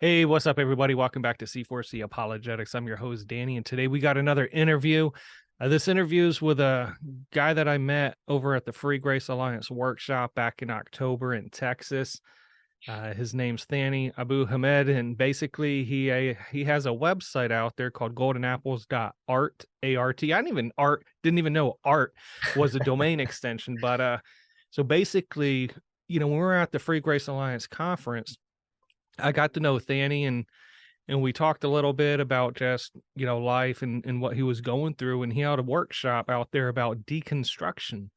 Hey, what's up, everybody? Welcome back to C4C Apologetics. I'm your host, Danny, and today we got another interview. This interview is with a guy that I met over at the Free Grace Alliance workshop back in October in Texas. His name's Thani Abuhamad, and basically he has a website out there called goldenapples.art, A-R-T. Didn't even know art was a domain extension, but so basically, when we were at the Free Grace Alliance conference, I got to know Thani and we talked a little bit about just, life and what he was going through. And he had a workshop out there about deconstruction.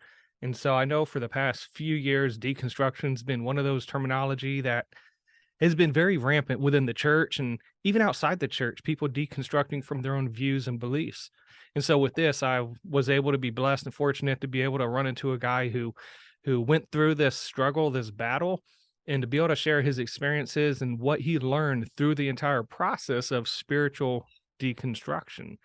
And so I know for the past few years, deconstruction's been one of those terminology that has been very rampant within the church and even outside the church, people deconstructing from their own views and beliefs. And so with this, I was able to be blessed and fortunate to be able to run into a guy who went through this struggle, this battle, and to be able to share his experiences and what he learned through the entire process of spiritual deconstruction.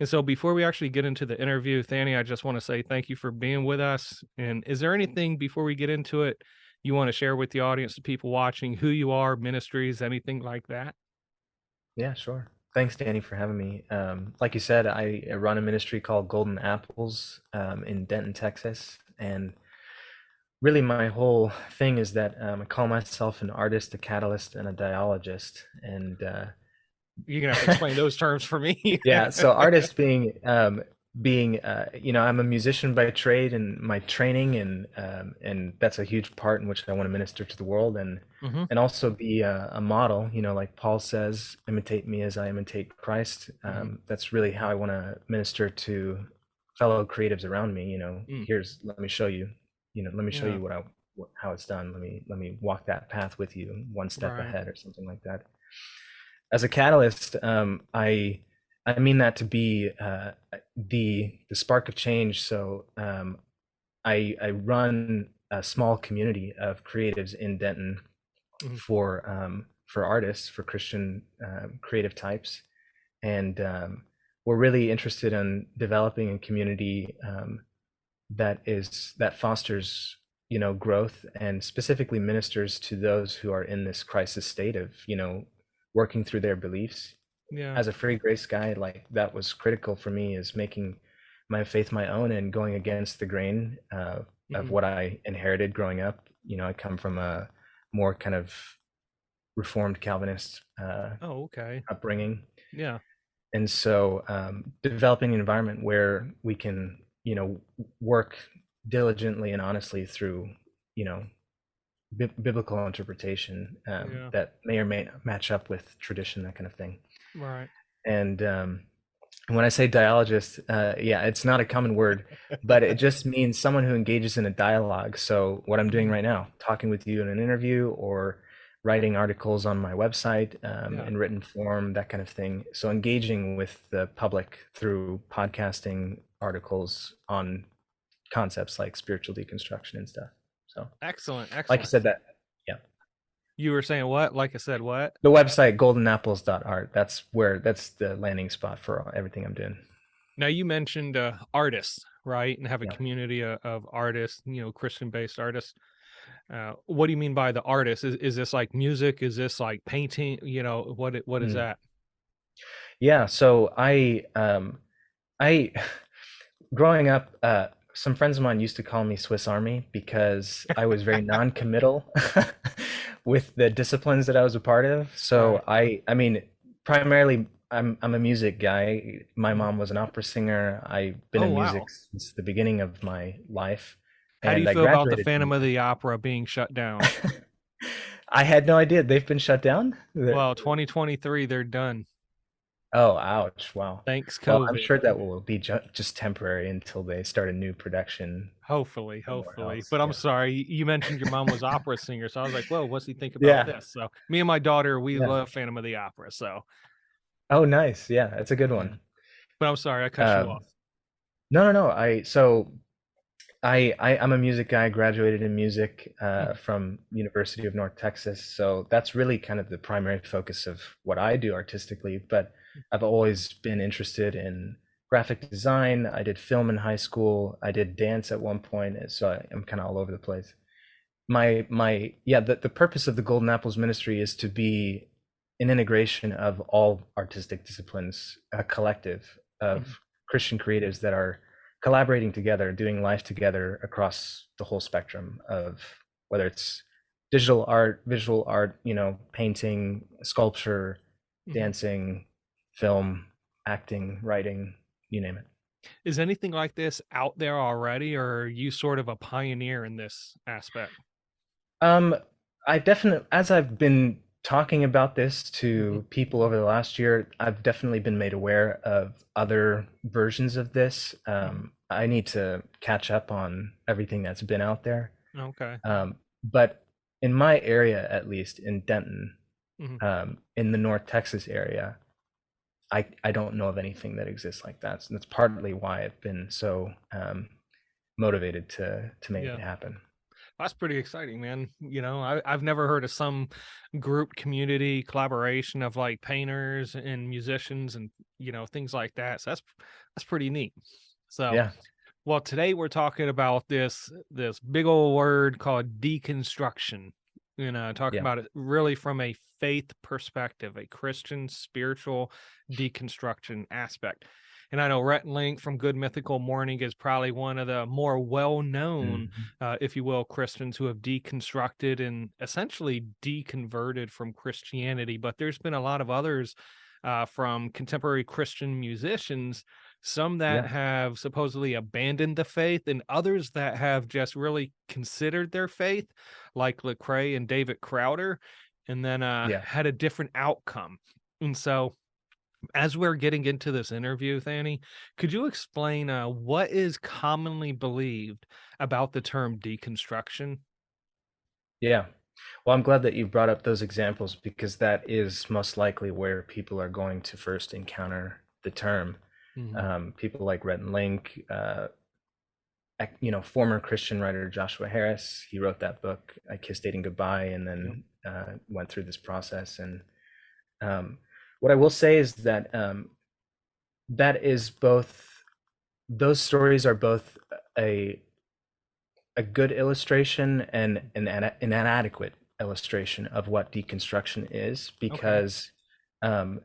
And so before we actually get into the interview, Thani, I just want to say thank you for being with us. And is there anything before we get into it you want to share with the audience, the people watching, who you are, ministries, anything like that? Yeah, sure. Thanks, Danny, for having me. Like you said, I run a ministry called Golden Apples in Denton, Texas. And really, my whole thing is that I call myself an artist, a catalyst, and a dialogist. And You're gonna have to explain those terms for me. yeah, so artist being I'm a musician by trade and my training, and that's a huge part in which I want to minister to the world, and Hmm. and also be a model. Like Paul says, imitate me as I imitate Christ. Hmm. That's really how I want to minister to fellow creatives around me. Mm, Let me show you. Let me show yeah, you how it's done. Let me walk that path with you, one step right. ahead, or something like that. As a catalyst, I mean that to be the spark of change. So I run a small community of creatives in Denton Mhm. for artists, for Christian creative types, and we're really interested in developing a community that fosters growth, and specifically ministers to those who are in this crisis state of working through their beliefs. Yeah. As a free grace guy, like, that was critical for me, is making my faith my own and going against the grain of Hmm. what I inherited growing up. I come from a more kind of Reformed Calvinist Oh, okay. upbringing, Yeah. and so developing an environment where we can work diligently and honestly through you know biblical interpretation Yeah. that may or may not match up with tradition, that kind of thing. Right. And when I say dialogist, yeah, it's not a common word, but it just means someone who engages in a dialogue. So what I'm doing Mhm. right now, talking with you in an interview, or writing articles on my website Yeah. in written form, that kind of thing. So engaging with the public through podcasting, articles on concepts like spiritual deconstruction and stuff. So, Excellent. like you Excellent. said, that, yeah. You were saying what? Like I said, what? The website goldenapples.art, that's the landing spot for everything I'm doing. Now you mentioned artists, right? And have a Yeah. community of artists, Christian-based artists. What do you mean by the artists? Is this like music? Is this like painting? What is Mm. that? Yeah. So I growing up, some friends of mine used to call me Swiss Army because I was very non-committal with the disciplines that I was a part of. So Right. I mean, primarily I'm a music guy. My Mhm. mom was an opera singer. I've been Oh, in music wow. since the beginning of my life, How do you and I feel about the graduated from Phantom of the Opera being shut down? I had no idea they've been shut down. Well, 2023, they're done. Oh, ouch. Wow. Thanks, Well, I'm COVID. sure that will be just temporary until they start a new production Hopefully, somewhere hopefully. else. But I'm Yeah. sorry, you mentioned your mom was opera singer, so I was like, "Whoa, what's he think about Yeah. this?" So me and my daughter, we Yeah. love Phantom of the Opera. So Oh, nice. Yeah, that's a good yeah. one. But I'm sorry, I cut you Um, off. no, no, no. I'm a music guy, graduated in music Mhm. from University of North Texas. So that's really kind of the primary focus of what I do artistically. But I've always been interested in graphic design. I did film in high school. I did dance at one point. So I'm kind of all over the place. My yeah, the purpose of the Golden Apples ministry is to be an integration of all artistic disciplines, a collective Mhm. of Christian creatives that are collaborating together, doing life together across the whole spectrum of whether it's digital art, visual art, painting, sculpture, Mhm. dancing, film, acting, writing, you name it. Is anything like this out there already, or are you sort of a pioneer in this aspect? Um, I definitely, as I've been talking about this Mhm. to people over the last year, I've definitely been made aware of other versions of this. Mhm. I need to catch up on everything that's been out there. Okay. But in my area, at least in Denton, Mhm. in the North Texas area, I don't know of anything that exists like that. So that's partly why I've been so motivated to make Yeah. it happen. That's pretty exciting, man. I've never heard of some group community collaboration of like painters and musicians and things like that. So that's pretty neat. So, Yeah, well, today we're talking about this big old word called deconstruction. Talking yeah. about it really from a faith perspective, a Christian spiritual deconstruction aspect. And I know Rhett and Link from Good Mythical Morning is probably one of the more well-known, Mhm. if you will, Christians who have deconstructed and essentially deconverted from Christianity. But there's been a lot of others from contemporary Christian musicians, some that Yeah, have supposedly abandoned the faith, and others that have just really considered their faith, like Lecrae and David Crowder, and then yeah. had a different outcome. And so, as we're getting into this interview, Thani, could you explain what is commonly believed about the term deconstruction? Yeah. Well, I'm glad that you brought up those examples because that is most likely where people are going to first encounter the term. Mhm. People like Rhett and Link, former Christian writer Joshua Harris. He wrote that book, I Kissed Dating Goodbye, and Yep. then went through this process. And um, what I will say is that that is both; those stories are both a a good illustration and an inadequate illustration of what deconstruction is Okay. because um,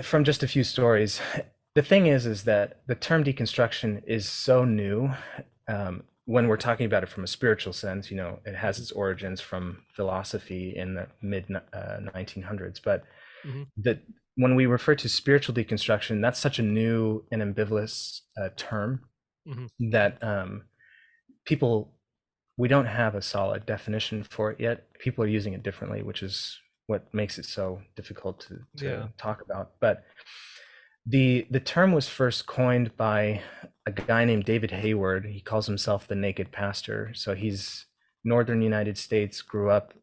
from just a few stories, the thing is that the term deconstruction is so new. When we're talking about it from a spiritual sense, it has Mhm. its origins from philosophy in the mid 1900s. But Mhm. that when we refer to spiritual deconstruction, that's such a new and ambivalent term Mhm. that people we don't have a solid definition for it yet. People are using it differently, which is what makes it so difficult to Yeah. talk about. But the term was first coined by a guy named David Hayward. He calls himself the Naked Pastor. So he's Northern United States, grew up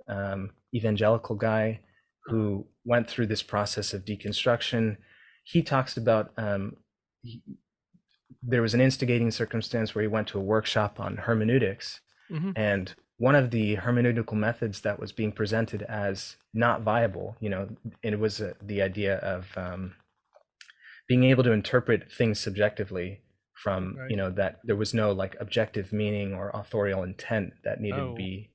evangelical guy Uh-huh. who went through this process of deconstruction. He talks about there was an instigating circumstance where he went to a workshop on hermeneutics, Mhm. and one of the hermeneutical methods that was being presented as not viable, it was the idea of being able to interpret things subjectively from, Okay. that there was no like objective meaning or authorial intent that needed to Oh, be.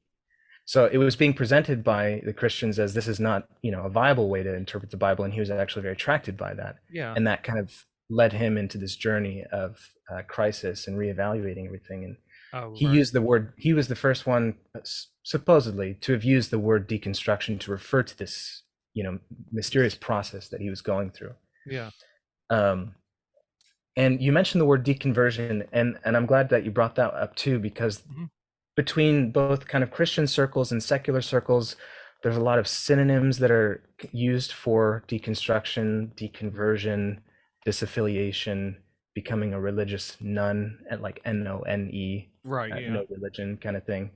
So it was being presented by the Christians as this is not, a viable way to interpret the Bible, and he was actually very attracted by that, yeah. and that kind of led him into this journey of crisis and reevaluating everything. And Oh, he right. used the word. He was the first one, supposedly, to have used the word deconstruction to refer to this, mysterious process that he was going through. Yeah. Um, and you mentioned the word deconversion, and I'm glad that you brought that up too, because Mhm. between both kind of Christian circles and secular circles, there's a lot of synonyms that are used for deconstruction, deconversion, disaffiliation, becoming a religious none, at like NONE, Right. Yeah. no religion kind of thing.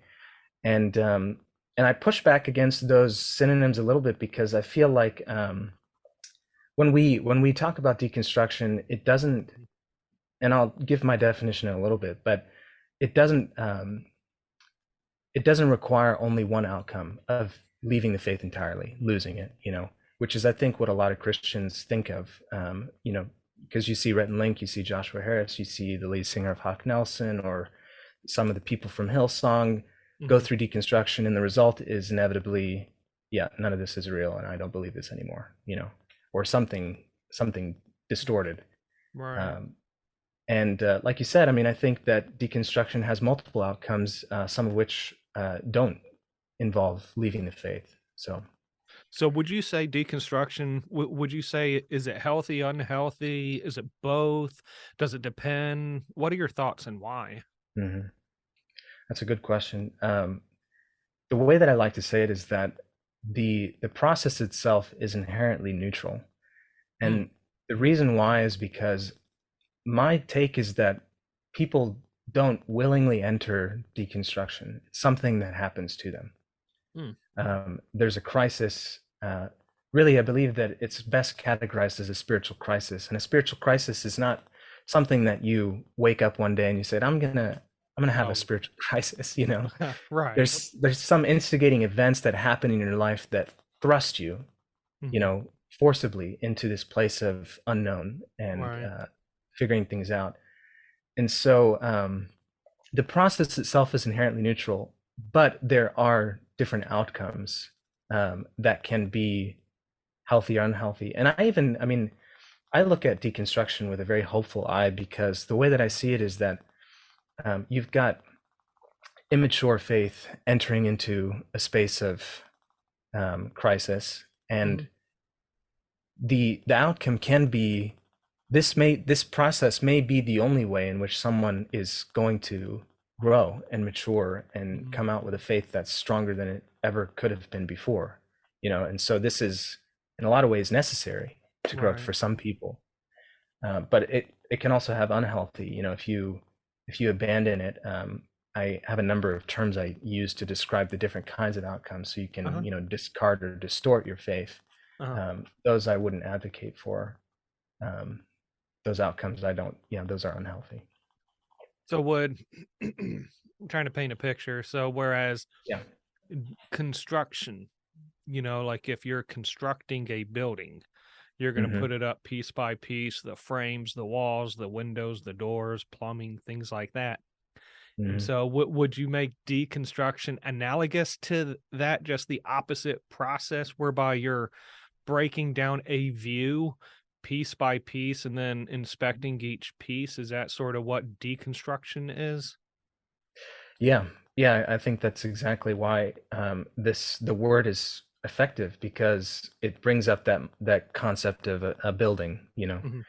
And and I push back against those synonyms a little bit because I feel like when we talk about deconstruction, it doesn't, and I'll give my definition in a little bit, but it doesn't it doesn't require only one outcome of leaving the faith entirely, losing it, which is, I think, what a lot of Christians think of, because you see Rhett and Link, you see Joshua Harris, you see the lead singer of Hawk Nelson, or some of the people from Hillsong go Mhm. through deconstruction, and the result is inevitably, yeah, none of this is real, and I don't believe this anymore, or something distorted. Right. Um, and like you said, I mean, I think that deconstruction has multiple outcomes, some of which don't involve leaving the faith. So, So would you say deconstruction, would you say, is it healthy, unhealthy? Is it both? Does it depend? What are your thoughts and why? mhm, that's a good question. The way that I like to say it is that the process itself is inherently neutral, Mm, and the reason why is because my take is that people don't willingly enter deconstruction. It's something that happens to them. mm, There's a crisis. Really, I believe that it's best categorized as a spiritual crisis, and a spiritual crisis is not something that you wake up one day and you said, I'm gonna have a oh, spiritual crisis." You know, right. there's some instigating events that happen in your life that thrust you, Mhm, forcibly into this place of unknown and right. figuring things out. And so the process itself is inherently neutral, but there are different outcomes that can be healthy or unhealthy. And I mean, I look at deconstruction with a very hopeful eye, because the way that I see it is that you've got immature faith entering into a space of crisis, and Mhm, the outcome can be, this process may be the only way in which someone is going to grow and mature and mhm, come out with a faith that's stronger than it ever could have been before. And so this is in a lot of ways necessary to growth right. for some people. But it can also have unhealthy, if you abandon it. I have a number of terms I use to describe the different kinds of outcomes, so you can, Uh-huh, discard or distort your faith. uh-huh. Those I wouldn't advocate for. um, those outcomes, I don't, those are unhealthy. So would I'm trying to paint a picture. So whereas Yeah. construction, like if you're constructing a building, you're going to Hmm. put it up piece by piece, the frames, the walls, the windows, the doors, plumbing, things like that. And Hmm. so would you make deconstruction analogous to that, just the opposite process whereby you're breaking down a view piece by piece and then inspecting each piece? Is that sort of what deconstruction is? Yeah, yeah, I think that's exactly why the word is effective, because it brings up that concept of a building, Mhm.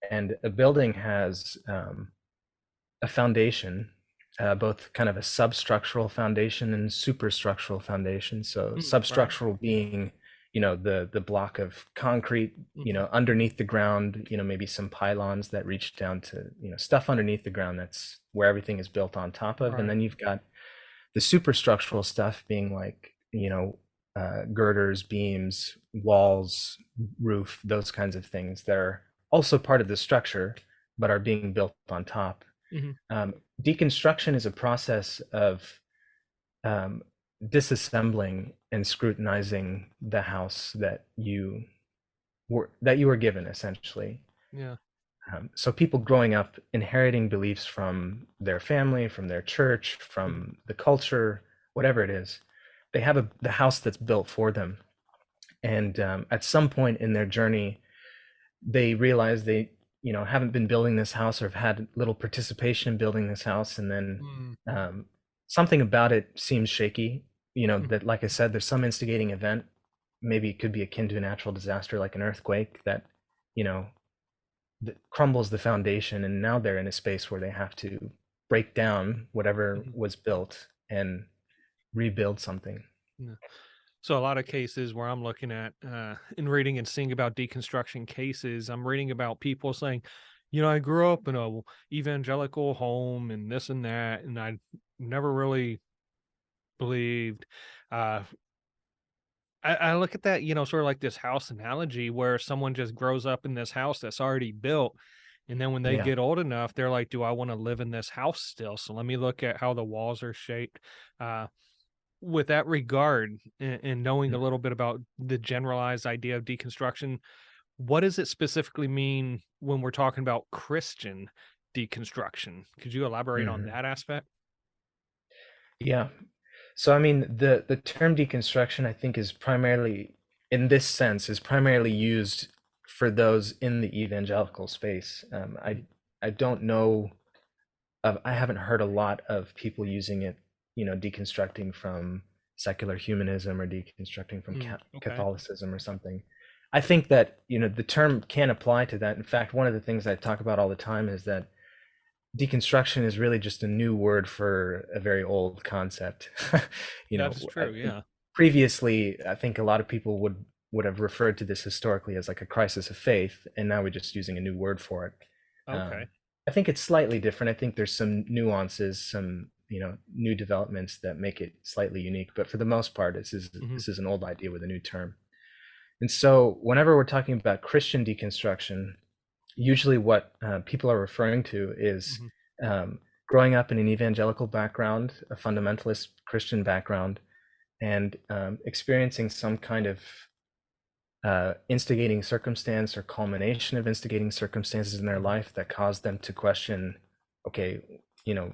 and a building has a foundation, both kind of a substructural foundation and superstructural foundation. So Mm, right. substructural being, the block of concrete, Mhm. underneath the ground, maybe some pylons that reach down to, stuff underneath the ground. That's where everything is built on top of. And Right. then you've got the superstructural stuff being like, girders, beams, walls, roof, those kinds of things that are also part of the structure, but are being built on top. Mhm. Deconstruction is a process of um, disassembling and scrutinizing the house that you were given, essentially. Yeah. So people growing up inheriting beliefs from their family, from their church, Mhm. from the culture, whatever it is, they have the house that's built for them. And at some point in their journey, they realize they, haven't been building this house, or have had little participation in building this house, and then Mm, um, something about it seems shaky. mhm. That, like I said, there's some instigating event. Maybe it could be akin to a natural disaster, like an earthquake, that you know that crumbles the foundation, and now they're in a space where they have to break down whatever Mhm. was built and rebuild something. Yeah. So a lot of cases where I'm looking at and reading and seeing about deconstruction cases, I'm reading about people saying, I grew up in a evangelical home and this and that, and I never really believed. Uh, I look at that, sort of like this house analogy where someone just grows up in this house that's already built. And then when they Yeah. get old enough, they're like, do I want to live in this house still? So let me look at how the walls are shaped. Uh, with that regard, and knowing a little bit about the generalized idea of deconstruction, what does it specifically mean when we're talking about Christian deconstruction? Could you elaborate on Mhm. that aspect? Yeah. So I mean, the term deconstruction, I think, is primarily, in this sense, is primarily used for those in the evangelical space. I don't know of, I haven't heard a lot of people using it, deconstructing from secular humanism or deconstructing from Okay. Catholicism or something. I think that, the term can apply to that. In fact, one of the things I talk about all the time is that deconstruction is really just a new word for a very old concept. you That know, is I true. think Yeah. previously, I think a lot of people would have referred to this historically as like a crisis of faith, and now we're just using a new word for it. Okay. I think it's slightly different. I think there's some nuances, some new developments that make it slightly unique. But for the most part, Hmm. this is an old idea with a new term. And so, whenever we're talking about Christian deconstruction, usually what people are referring to is Hmm. um, growing up in an evangelical background, a fundamentalist Christian background, and experiencing some kind of instigating circumstance or culmination of instigating circumstances in their Hmm. life that caused them to question, okay,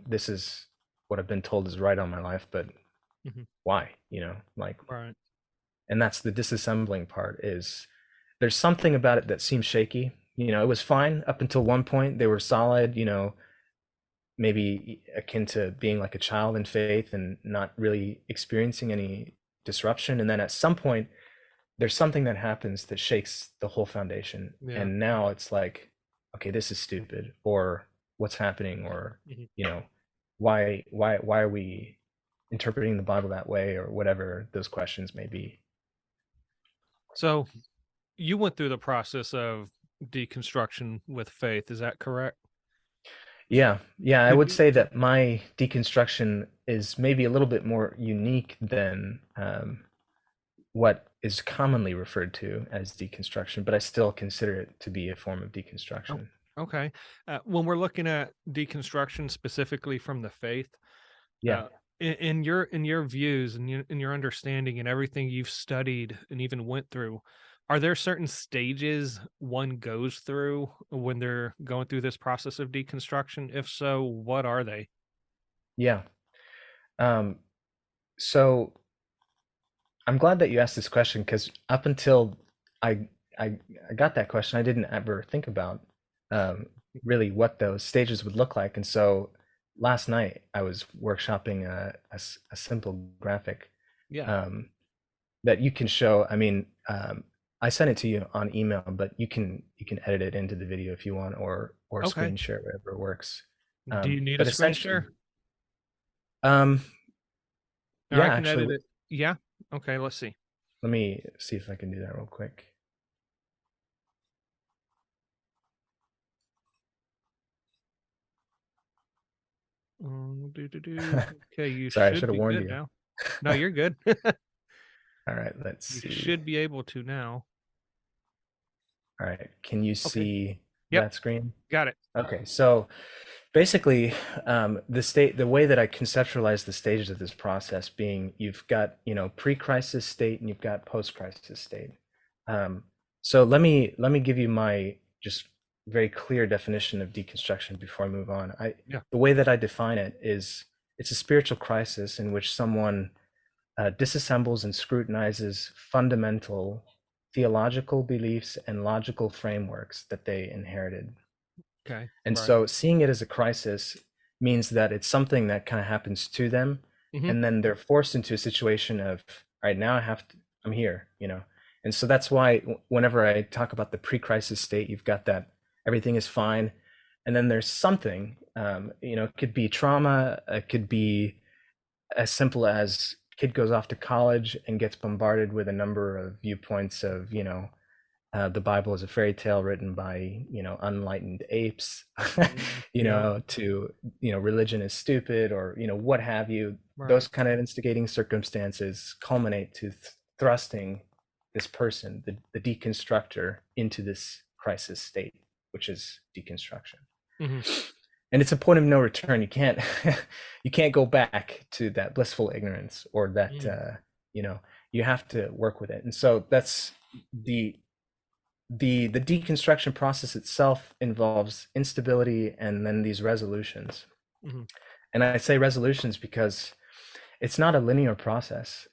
this is what I've been told is right on my life, but Hmm. why? Like, Right. and that's the disassembling part. Is there's something about it that seems shaky. It was fine up until one point. They were solid, maybe akin to being like a child in faith and not really experiencing any disruption. And then at some point, there's something that happens that shakes the whole foundation. Yeah. And now it's like, okay, this is stupid, or what's happening, or, Hmm. you know, why are we interpreting the Bible that way, or whatever those questions may be. So you went through the process of deconstruction with faith. Is that correct? Yeah, I Could would you? say that my deconstruction is maybe a little bit more unique than what is commonly referred to as deconstruction, but I still consider it to be a form of Oh, deconstruction. okay. When we're looking at deconstruction specifically from the faith, Yeah, uh, in your views and in your understanding and everything you've studied and even went through, are there certain stages one goes through when they're going through this process of deconstruction? If so, what are they? yeah. Um, so I'm glad that you asked this question because up until I, I got that question, I didn't ever think about um, really what those stages would look like. And so last night I was workshopping a simple graphic Yeah. um, that you can show. I mean, I sent it to you on email, but you can edit it into the video if you want, or Okay. screen share, whatever works. Do you need a But screen essentially, share? um, Or I yeah, can actually, edit it. Yeah. Okay. Let's see. let me see if I can do that real quick. Do. Okay, you Sorry, I should should have be warned good you. now. No, you're good. All right, let's You see. should be able to now. All right, can you Okay. see Yep. that screen? Got it. Okay, so basically, the way that I conceptualize the stages of this process being, you've got, pre-crisis state and you've got post-crisis state. Um, so let me give you my just very clear definition of deconstruction before I move on. Yeah. The way that I define it is it's a spiritual crisis in which someone disassembles and scrutinizes fundamental theological beliefs and logical frameworks that they inherited. Okay. And Right. so seeing it as a crisis means that it's something that kind of happens to them. Hmm. And then they're forced into a situation of, all right, now I'm here. And so that's why whenever I talk about the pre-crisis state, you've got that everything is fine. And then there's something, it could be trauma, it could be as simple as kid goes off to college and gets bombarded with a number of viewpoints of, the Bible is a fairy tale written by, unenlightened apes, Yeah. to, religion is stupid, or, what have you. Right. Those kind of instigating circumstances culminate to thrusting this person, the deconstructor, into this crisis state, which is deconstruction. Hmm. And it's a point of no return. You can't you can't go back to that blissful ignorance, or that Mm. you know you have to work with it. And so that's the the deconstruction process itself involves instability and then these resolutions. Hmm. And I say resolutions because it's not a linear process.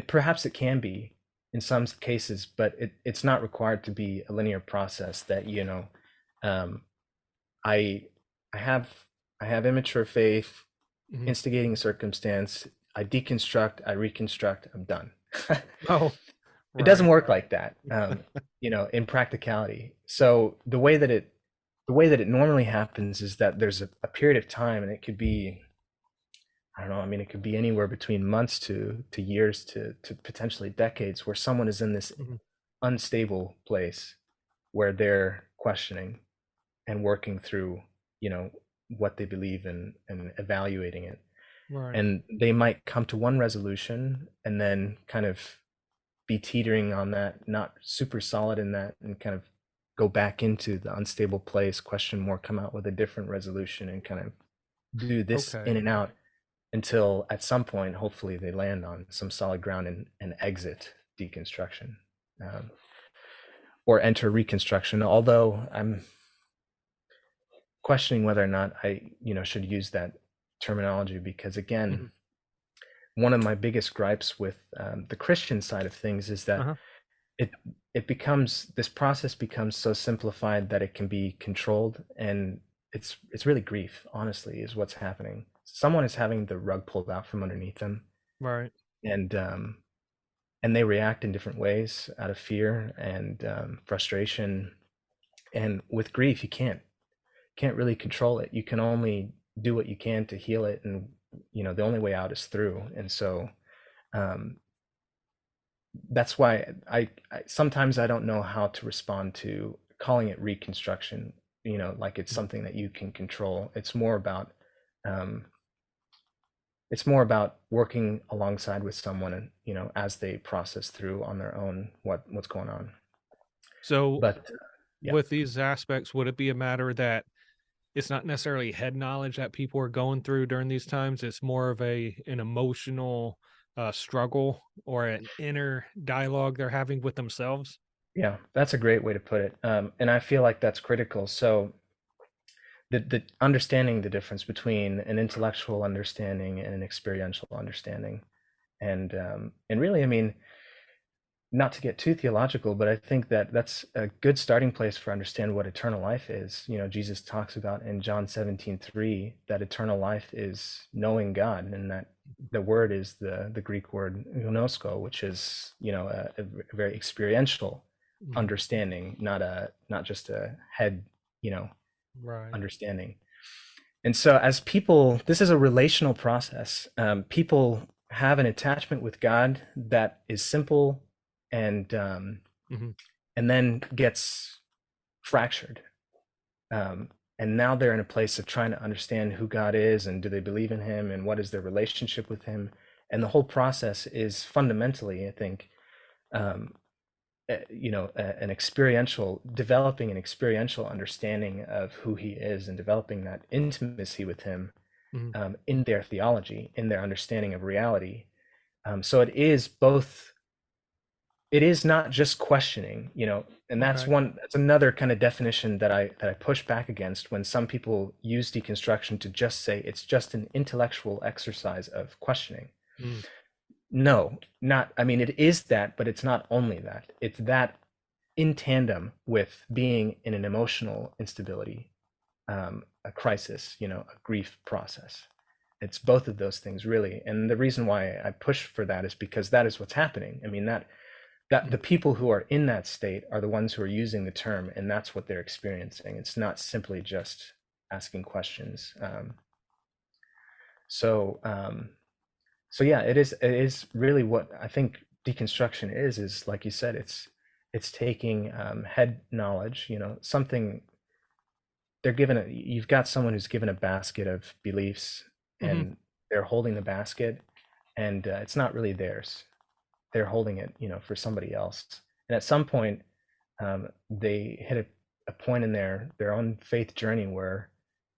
Perhaps it can be in some cases, but it's not required to be a linear process that, um, I I have I have immature faith, Mhm. instigating circumstance, I deconstruct, I reconstruct, I'm done. Oh, It doesn't right. work like that, in practicality. So the way that it normally happens is that there's a period of time, and it could be, I don't know, I mean, it could be anywhere between months to years to potentially decades, where someone is in this Mhm. unstable place where they're questioning and working through, what they believe in and evaluating it. Right. And they might come to one resolution and then kind of be teetering on that, not super solid in that, and kind of go back into the unstable place, question more, come out with a different resolution, and kind of do this Okay. in and out until at some point, hopefully, they land on some solid ground and exit deconstruction, um, or enter reconstruction. Although I'm questioning whether or not I, should use that terminology, because again, Mhm. one of my biggest gripes with the Christian side of things is that Uh-huh. it this process becomes so simplified that it can be controlled, and it's really grief, honestly, is what's happening. Someone is having the rug pulled out from underneath them, Right. and and they react in different ways out of fear and frustration. And with grief, you can't really control it. You can only do what you can to heal it, and the only way out is through. And so um, that's why I sometimes I don't know how to respond to calling it reconstruction, like it's Mhm. something that you can control. Um, it's more about working alongside with someone, and as they process through on their own what's going on. So But yeah. with these aspects, would it be a matter that it's not necessarily head knowledge that people are going through during these times? It's more of an emotional struggle or an inner dialogue they're having with themselves? Yeah, that's a great way to put it. And I feel like that's critical. So the understanding the difference between an intellectual understanding and an experiential understanding, and really, I mean, not to get too theological, but I think that that's a good starting place for understand what eternal life is. Jesus talks about in John 17:3 that eternal life is knowing God, and that the word is the Greek word gnosko, which is a very experiential Mhm. understanding, not just a head you know Right. understanding. And so, as people, this is a relational process. People have an attachment with God that is simple, and Mhm. and then gets fractured. And now they're in a place of trying to understand who God is, and do they believe in Him, and what is their relationship with Him. And the whole process is fundamentally, I think, um, an experiential, developing an experiential understanding of who He is, and developing that intimacy with Him, Mhm. in their theology, in their understanding of reality. So it is both. It is not just questioning, and Okay. that's another kind of definition that I push back against, when some people use deconstruction to just say it's just an intellectual exercise of questioning. Mm. No, not. I mean, it is that, but it's not only that. It's that in tandem with being in an emotional instability, a crisis, a grief process. It's both of those things, really. And the reason why I push for that is because that is what's happening. I mean, that the Mhm. people who are in that state are the ones who are using the term, and that's what they're experiencing. It's not simply just asking questions. So so yeah, it is really what I think deconstruction is like you said, it's taking head knowledge, something you've got someone who's given a basket of beliefs, Mhm. and they're holding the basket, and it's not really theirs. They're holding it, for somebody else. And at some point, they hit a point in their own faith journey where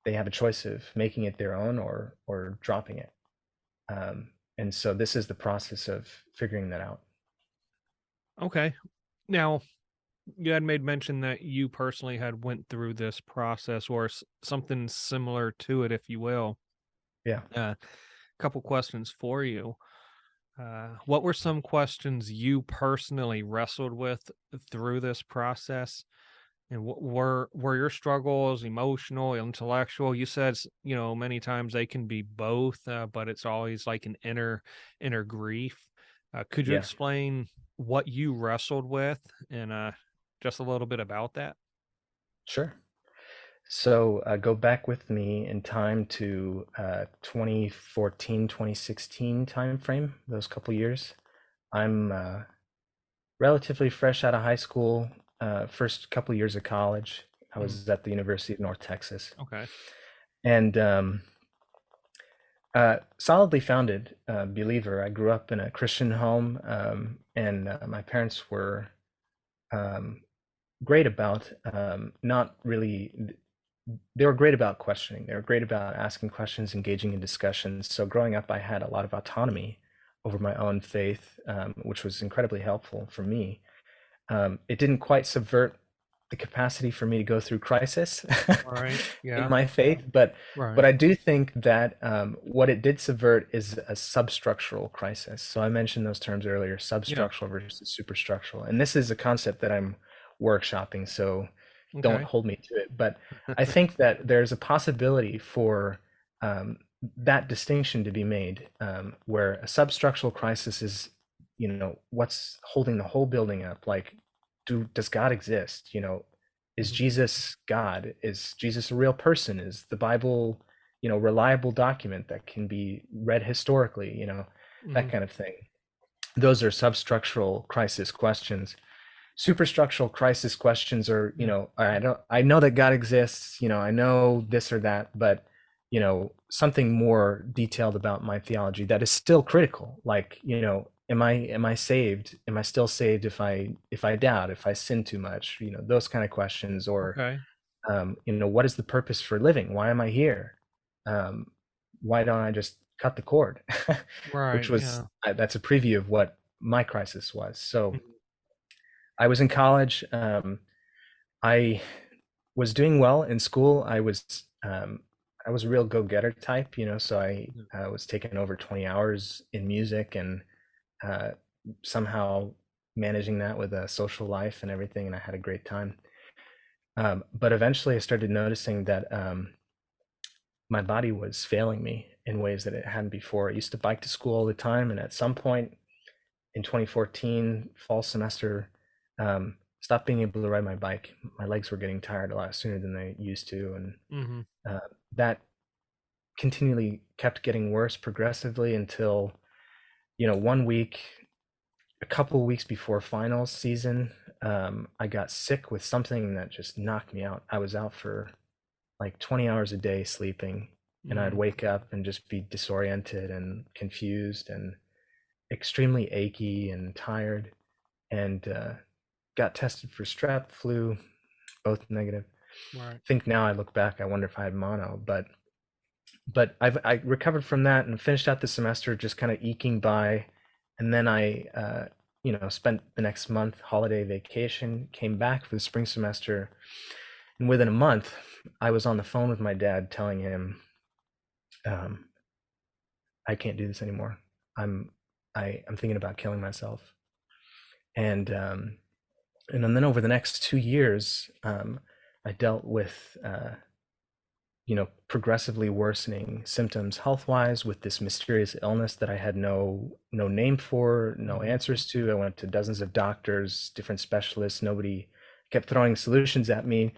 they have a choice of making it their own, or dropping it. And so this is the process of figuring that out. Okay. Now, you had made mention that you personally had went through this process or something similar to it, if you will. Yeah. Because couple questions for you. What were some questions you personally wrestled with through this process? And what were your struggles emotional, intellectual? You said, many times they can be both, but it's always like an inner grief. Could you Yeah, explain what you wrestled with and just a little bit about that? sure. So go back with me in time to 2014, 2016 time frame, those couple years. I'm relatively fresh out of high school, first couple years of college. I Mm, was at the University of North Texas. okay. And solidly founded believer. I grew up in a Christian home, and my parents were um, great about not really. They were great about questioning. They were great about asking questions, engaging in discussions. So growing up, I had a lot of autonomy over my own faith, which was incredibly helpful for me. It didn't quite subvert the capacity for me to go through crisis All right. in Yeah. my faith, but Right. I do think that what it did subvert is a substructural crisis. So I mentioned those terms earlier: Yeah. substructural versus superstructural, and this is a concept that I'm workshopping. So don't Okay. hold me to it, but I think that there's a possibility for um, that distinction to be made, where a substructural crisis is, what's holding the whole building up. Like, does God exist? Is Mhm, Jesus God? Is Jesus a real person? Is the Bible, reliable document that can be read historically? That mhm, kind of thing. Those are substructural crisis questions. Superstructural crisis questions are, yeah. I know that God exists, I know this or that, but something more detailed about my theology that is still critical. Like, am I saved? Am I still saved if I doubt, if I sin too much? Those kind of questions. Or Okay. what is the purpose for living? Why am I here? um, why don't I just cut the cord? Which Right. was Yeah. that's a preview of what my crisis was. So Mhm, I was in college. I was doing well in school. I was a real go-getter type, so I yeah. was taking over 20 hours in music, and uh, somehow managing that with a social life and everything, and I had a great time. But eventually I started noticing that my body was failing me in ways that it hadn't before. I used to bike to school all the time, and at some point in 2014 fall semester, stopped being able to ride my bike. My legs were getting tired a lot sooner than they used to, and Mhm. that continually kept getting worse progressively until, one week, a couple weeks before finals season, I got sick with something that just knocked me out. I was out for like 20 hours a day sleeping, and I'd Mm. wake up and just be disoriented and confused and extremely achy and tired, and got tested for strep, flu, both negative. Right. I think now I look back, I wonder if I had mono, but I recovered from that and finished out the semester just kind of eking by, and then I spent the next month holiday vacation, came back for the spring semester, and within a month I was on the phone with my dad telling him, um, I can't do this anymore. I'm I'm thinking about killing myself. And then over the next 2 years, I dealt with progressively worsening symptoms health wise, with this mysterious illness that I had no name for, no Mhm. answers to. I went to dozens of doctors, different specialists. Nobody kept throwing solutions at me.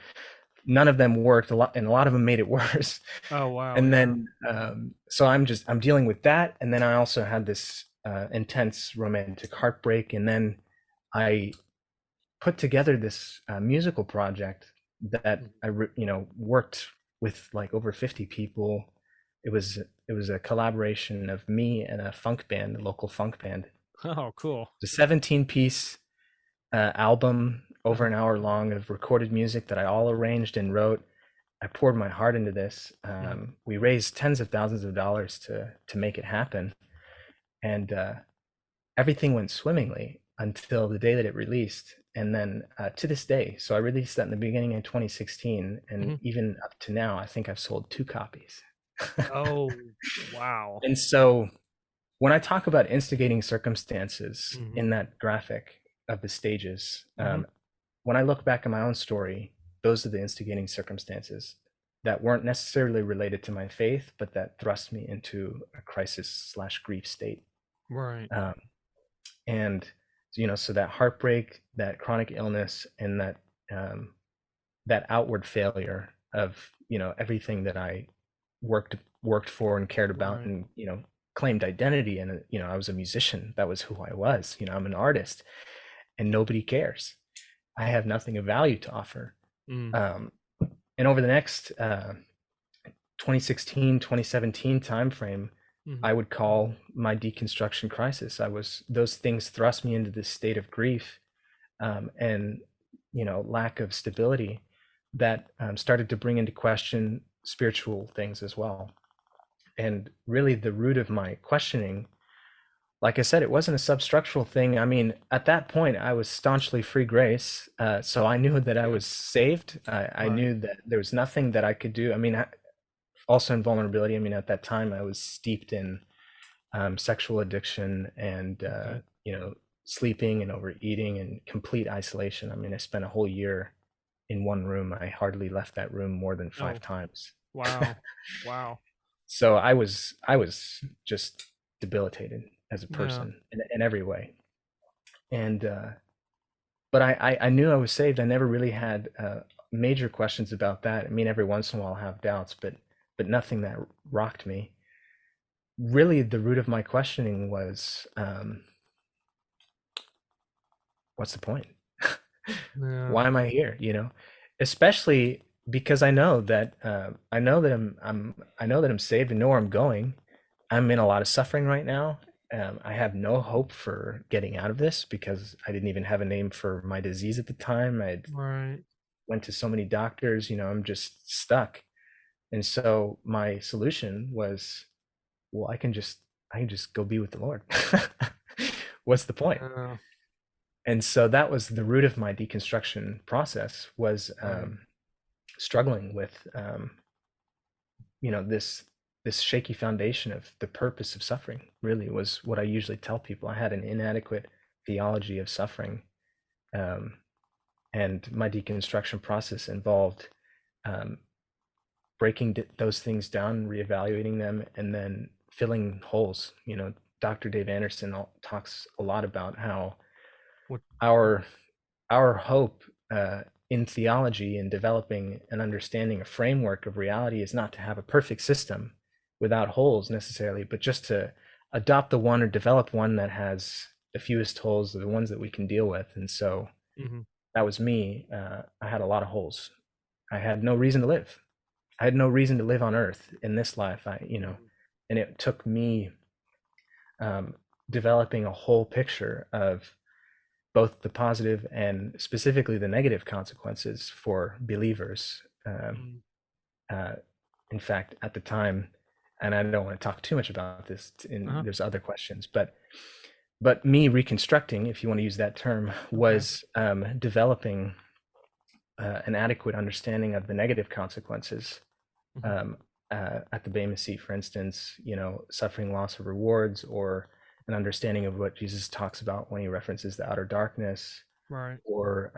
None of them worked a lot, and a lot of them made it worse. Oh, wow. And Yeah. then so I'm dealing with that, and then I also had this intense romantic heartbreak, and then I put together this musical project that Mhm. worked with like over 50 people. It was a collaboration of me and a funk band, a local funk band. Oh, cool. It's a 17-piece album, over Uh-huh. an hour long, of recorded music that I all arranged and wrote. I poured my heart into this. Mhm. We raised tens of thousands of dollars to make it happen, and everything went swimmingly until the day that it released. And then to this day, so I released that in the beginning of 2016, and Mhm. even up to now, I think I've sold 2 copies. Oh, wow. And so when I talk about instigating circumstances Hmm. in that graphic of the stages, Hmm. when I look back at my own story, those are the instigating circumstances that weren't necessarily related to my faith, but that thrust me into a crisis slash grief state. Right. Um, and so that heartbreak, that chronic illness, and um, that outward failure of everything that I worked for and cared about, Right. and claimed identity. And I was a musician. That was who I was. I'm an artist, and nobody cares. I have nothing of value to offer. Mm. um, and over the next 2016 2017 timeframe, Hmm. I would call my deconstruction crisis. Those things thrust me into this state of grief, and lack of stability that started to bring into question spiritual things as well. And really, the root of my questioning, like I said, it wasn't a substructural thing. I mean, at that point, I was staunchly free grace, so I knew that I Yeah. was saved. I Right. knew that there was nothing that I could do. I mean, also in vulnerability. I mean, at that time, I was steeped in sexual addiction and Okay. sleeping and overeating and complete isolation. I mean, I spent a whole year in one room. I hardly left that room more than five Oh, times. wow. Wow. So I was just debilitated as a Yeah. person in every way. And but I knew I was saved. I never really had major questions about that. I mean, every once in a while I have doubts, but nothing that rocked me. Really, the root of my questioning was, what's the point? Yeah. Why am I here? Especially because I know that I'm saved and know where I'm going. I'm in a lot of suffering right now. I have no hope for getting out of this because I didn't even have a name for my disease at the time. I Right. went to so many doctors. I'm just stuck. And so my solution was, well, I can just go be with the Lord. What's the point? Yeah. And so that was the root of my deconstruction process, was Right. struggling with this shaky foundation of the purpose of suffering. Really was what I usually tell people. I had an inadequate theology of suffering, um, and my deconstruction process involved um, breaking those things down, reevaluating them, and then filling holes. Dr. Dave Anderson talks a lot about how What? our our hope in theology and developing an understanding, a framework of reality, is not to have a perfect system without holes necessarily, but just to adopt the one or develop one that has the fewest holes, the ones that we can deal with. And so Hmm. that was me. I had a lot of holes. I had no reason to live. I had no reason to live on earth in this life. And it took me um, developing a whole picture of both the positive and specifically the negative consequences for believers. Mm. Uh, in fact, at the time, and I don't want to talk too much about this, and Uh-huh. there's other questions, but me reconstructing, if you want to use that term, Okay. was developing an adequate understanding of the negative consequences. Hmm. Um, at the Bema seat, for instance, suffering loss of rewards, or an understanding of what Jesus talks about when he references the outer darkness, Right. or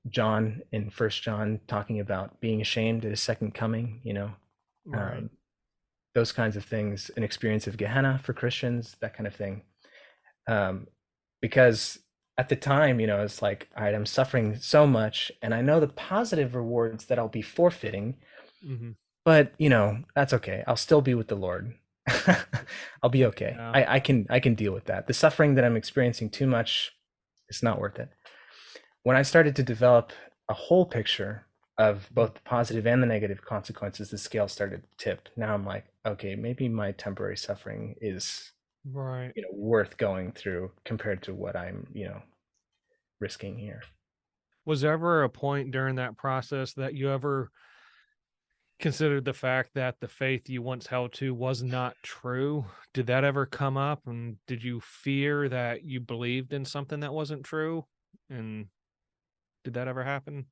John in First John talking about being ashamed at his second coming. Right. Um, those kinds of things, an experience of Gehenna for Christians, that kind of thing. Um, because at the time, it's like, all right, I'm suffering so much, and I know the positive rewards that I'll be forfeiting, Hmm. but that's okay. I'll still be with the Lord. I'll be okay. Yeah. I can deal with that. The suffering that I'm experiencing too much, it's not worth it. When I started to develop a whole picture of Mhm. both the positive and the negative consequences, the scale started to tip. Now I'm like, okay, maybe my temporary suffering is, Right. worth going through compared to what I'm, risking here. Was there ever a point during that process that you ever considered the fact that the faith you once held to was not true? Did that ever come up? And did you fear that you believed in something that wasn't true? And did that ever happen?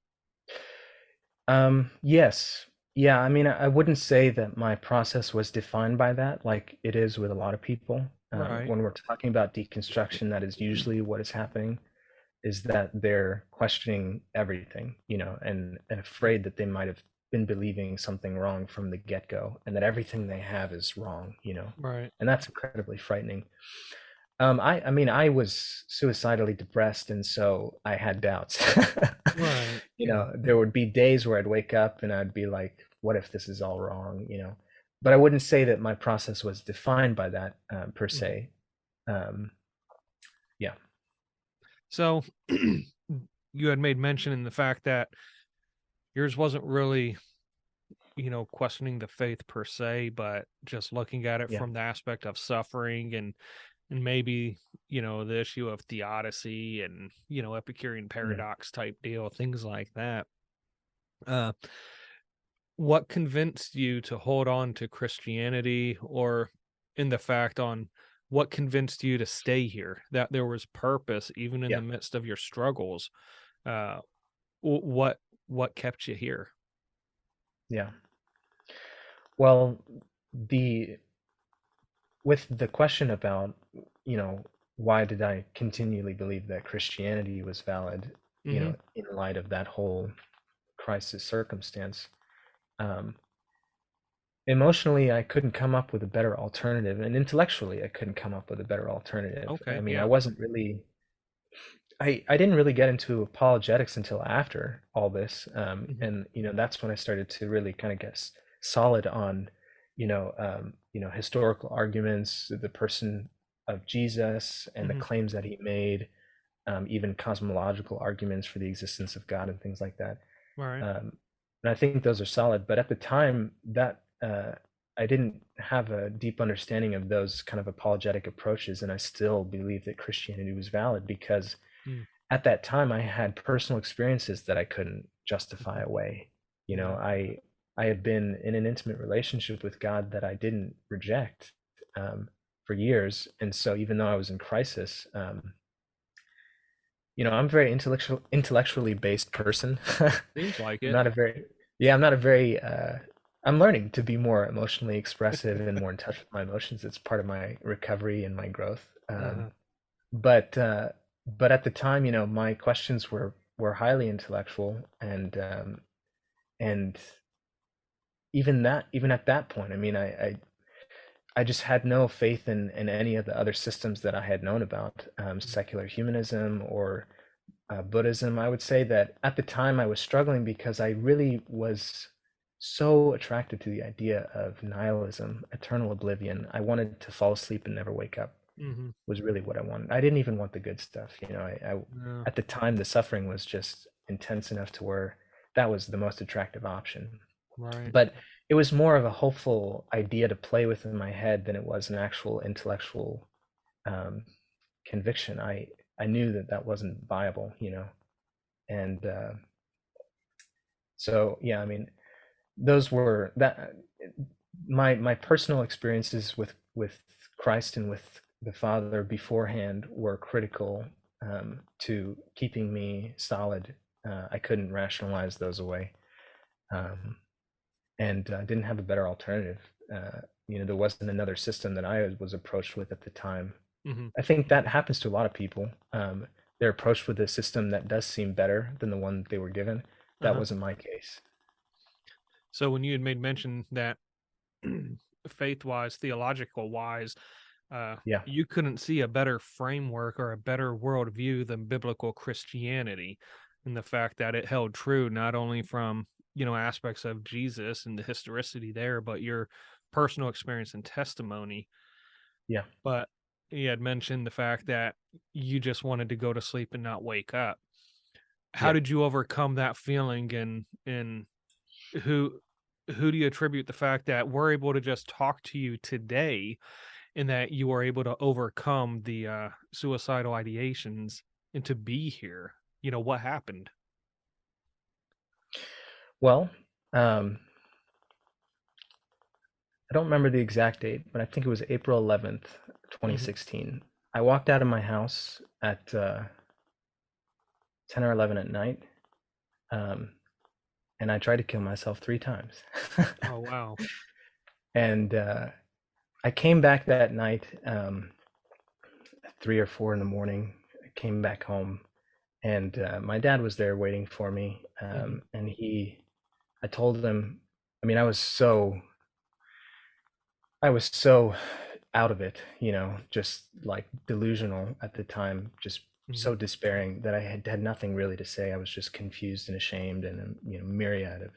Yes. Yeah, I mean, I wouldn't say that my process was defined by that, like it is with a lot of people. Right. When we're talking about deconstruction, that is usually what is happening, is that they're questioning everything, and Mm. afraid that they might have been believing something wrong from the get-go, and that everything they have is wrong. Right. And that's incredibly frightening. I mean, I was suicidally depressed, and so I had doubts. Right. There would be days where I'd wake up and I'd be like, what if this is all wrong? But I wouldn't say that my process was defined by that per Mhm. se. Um, yeah, So you had made mention in the fact that yours wasn't really, questioning the faith per se, but just looking at it yeah, from the aspect of suffering and maybe, the issue of theodicy and, Epicurean yeah, paradox type deal, things like that. Uh, what convinced you to hold on to Christianity, or in the fact on what convinced you to stay here, that there was purpose even in yeah, the midst of your struggles? Uh, what kept you here? yeah. Well, the with the question about, you know, why did I continually believe that Christianity was valid, Hmm. in light of that whole crisis circumstance, um, emotionally, I couldn't come up with a better alternative, and intellectually, I couldn't come up with a better alternative. I Okay. mean, I Yeah. wasn't really, I didn't really get into apologetics until after all this, Hmm. and that's when I started to really kind of get solid on, historical arguments, the person of Jesus, and the Hmm. claims that he made, even cosmological arguments for the existence of God and things like that. All right. And I think those are solid. But at the time, that I didn't have a deep understanding of those kind of apologetic approaches, and I still believe that Christianity was valid because Mm. at that time I had personal experiences that I couldn't justify Mhm. away. You know, Yeah. I had been in an intimate relationship with God that I didn't reject for years, and so even though I was in crisis, I'm a very intellectually based person. Seems like I'm it. not a very yeah, I'm not a very I'm learning to be more emotionally expressive and more in touch with my emotions. It's part of my recovery and my growth. Uh-huh. But at the time, my questions were highly intellectual, and even at that point, I mean, I just had no faith in any of the other systems that I had known about, Mhm. secular humanism or Buddhism. I would say that at the time I was struggling because I really was so attracted to the idea of nihilism, eternal oblivion. I wanted to fall asleep and never wake up, Mhm. was really what I wanted. I didn't even want the good stuff. Yeah. At the time, the suffering was just intense enough to where that was the most attractive option. Right. But it was more of a hopeful idea to play with in my head than it was an actual intellectual um, conviction. I knew that that wasn't viable. And so yeah, I mean, those were that my personal experiences with Christ and with the Father beforehand were critical to keeping me solid. I couldn't rationalize those away, um, and didn't have a better alternative. There wasn't another system that I was approached with at the time. Mhm. I think that happens to a lot of people. They're approached with a system that does seem better than the one they were given. That Uh-huh. wasn't my case. So when you had made mention that faith wise, theological wise, Yeah, you couldn't see a better framework or a better worldview than biblical Christianity, and the fact that it held true not only from aspects of Jesus and the historicity there, but your personal experience and testimony. yeah, But you had mentioned the fact that you just wanted to go to sleep and not wake up. How yeah. did you overcome that feeling, and who who do you attribute the fact that we're able to just talk to you today, and that you were able to overcome the suicidal ideations and to be here? What happened? Well, um, I don't remember the exact date, but I think it was April 11th, Hmm. 2016. I walked out of my house at 10 or 11 at night, um, and I tried to kill myself 3 times. Oh, wow. And I came back that night, 3 or 4 in the morning. I came back home, and my dad was there waiting for me. Hmm. And I told him, I mean, I was so out of it, just like delusional at the time, just Hmm. so despairing that I had nothing really to say. I was just confused and ashamed and myriad of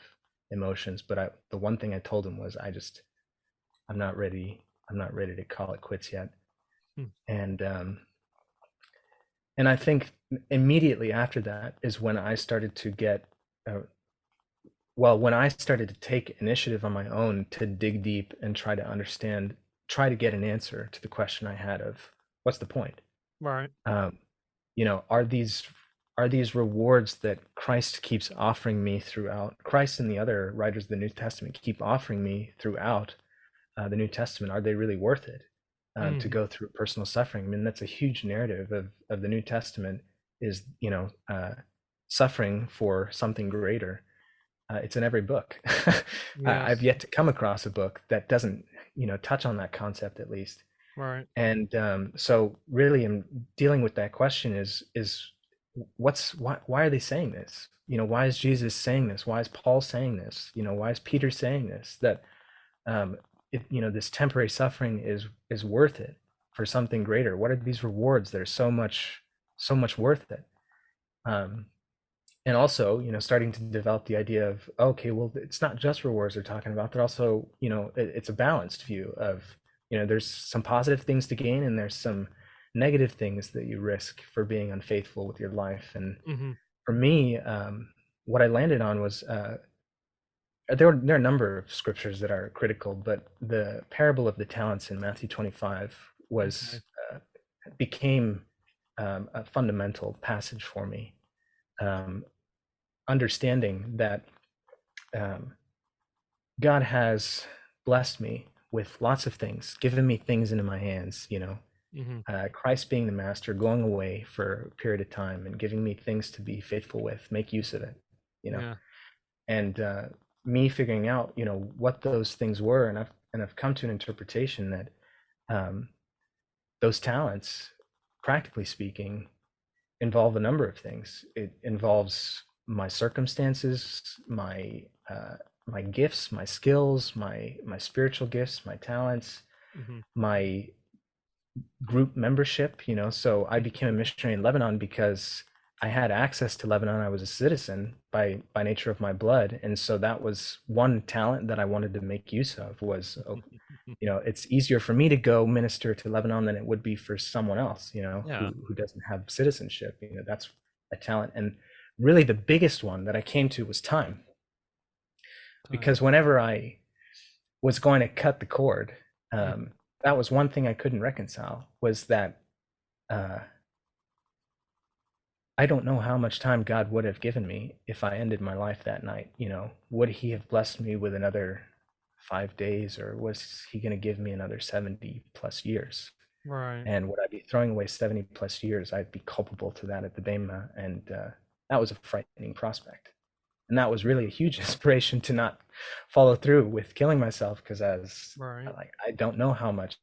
emotions. But the one thing I told him was, I'm not ready. I'm not ready to call it quits yet. Hmm. And I think immediately after that is when I started to get, uh, well, when I started to take initiative on my own to dig deep and try to understand, try to get an answer to the question I had of what's the point? Right. Um, are these rewards that Christ keeps offering me throughout? Christ and the other writers of the New Testament keep offering me throughout the New Testament. Are they really worth it to Hmm. go through personal suffering? I mean, that's a huge narrative of the New Testament is suffering for something greater. It's in every book. I've Yes. yet to come across a book that doesn't touch on that concept at least. Right. And so really in dealing with that question is why are they saying this? Why is Jesus saying this? Why is Paul saying this? Why is Peter saying this? That um, this temporary suffering is worth it for something greater. What are these rewards that are so much worth it? Um, and also, starting to develop the idea of, okay, well, it's not just rewards they're talking about. They're also, it's a balanced view of, there's some positive things to gain and there's some negative things that you risk for being unfaithful with your life. And Hmm. for me, what I landed on was there are a number of scriptures that are critical, but the parable of the talents in Matthew 25 Okay. was became a fundamental passage for me. Um, Understanding that um, God has blessed me with lots of things, given me things into my hands, Hmm. Christ being the master, going away for a period of time and giving me things to be faithful with, make use of it, you know, Yeah. and me figuring out, what those things were, and I've come to an interpretation that um, those talents, practically speaking, involve a number of things. It involves my circumstances, my gifts, my skills, my spiritual gifts, my talents, Hmm. my group membership. So I became a missionary in Lebanon because I had access to Lebanon. I was a citizen by nature of my blood, and so that was one talent that I wanted to make use of. Was it's easier for me to go minister to Lebanon than it would be for someone else, Yeah. who doesn't have citizenship. That's a talent. And really the biggest one that I came to was time. Time. Because whenever I was going to cut the cord, Mm. that was one thing I couldn't reconcile, was that uh, I don't know how much time God would have given me if I ended my life that night. Would he have blessed me with another 5 days, or was he going to give me another 70 plus years? Right. And would I be throwing away 70 plus years? I'd be culpable to that at the Bema. And that was a frightening prospect. And that was really a huge inspiration to not follow through with killing myself, because Right. I don't know how much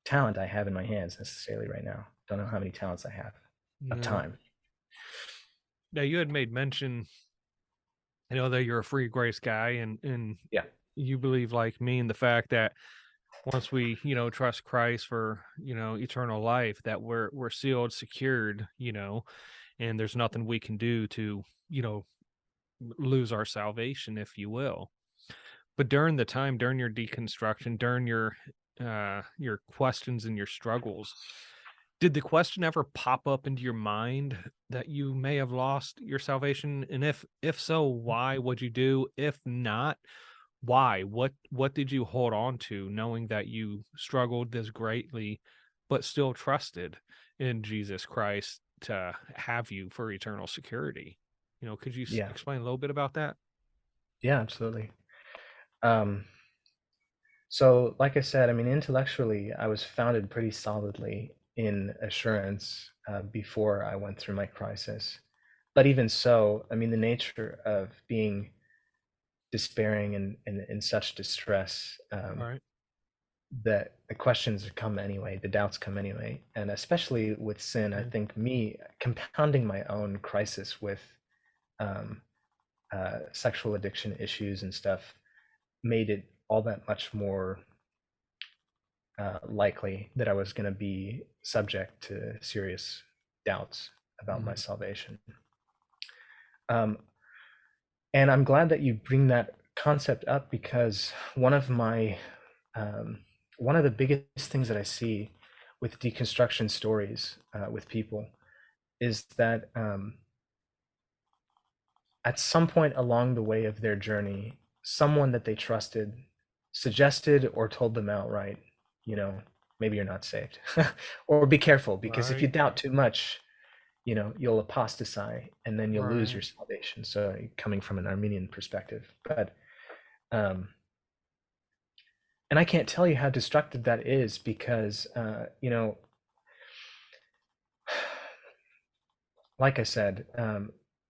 talent I have in my hands necessarily right now. Don't know how many talents I have of Yeah. time. Now you had made mention, that you're a free grace guy, and Yeah. you believe like me in the fact that once we, trust Christ for, eternal life, that we're sealed, secured, and there's nothing we can do to, lose our salvation, if you will. But during the time, during your deconstruction, during your questions and your struggles, did the question ever pop up into your mind that you may have lost your salvation? And if so, why? What'd you do? If not, why? What did you hold on to, knowing that you struggled this greatly, but still trusted in Jesus Christ to have you for eternal security? Could you Yeah. explain a little bit about that? Yeah, absolutely. Um, so, like I said, I mean, intellectually, I was founded pretty solidly in assurance before I went through my crisis. But even so, I mean, the nature of being despairing and in such distress, Right. that the questions come anyway, the doubts come anyway. And especially with sin, I Mhm. think me compounding my own crisis with um, sexual addiction issues and stuff made it all that much more likely that I was going to be subject to serious doubts about my Mhm. salvation. Um, and I'm glad that you bring that concept up, because um, one of the biggest things that I see with deconstruction stories with people is that at some point along the way of their journey, someone that they trusted suggested or told them outright, you know, maybe you're not saved, or be careful, because if you Right. doubt too much, you know, you'll apostatize and then you'll lose your Right. salvation. So coming from an Armenian perspective, but um, and I can't tell you how destructive that is, because you know, like I said,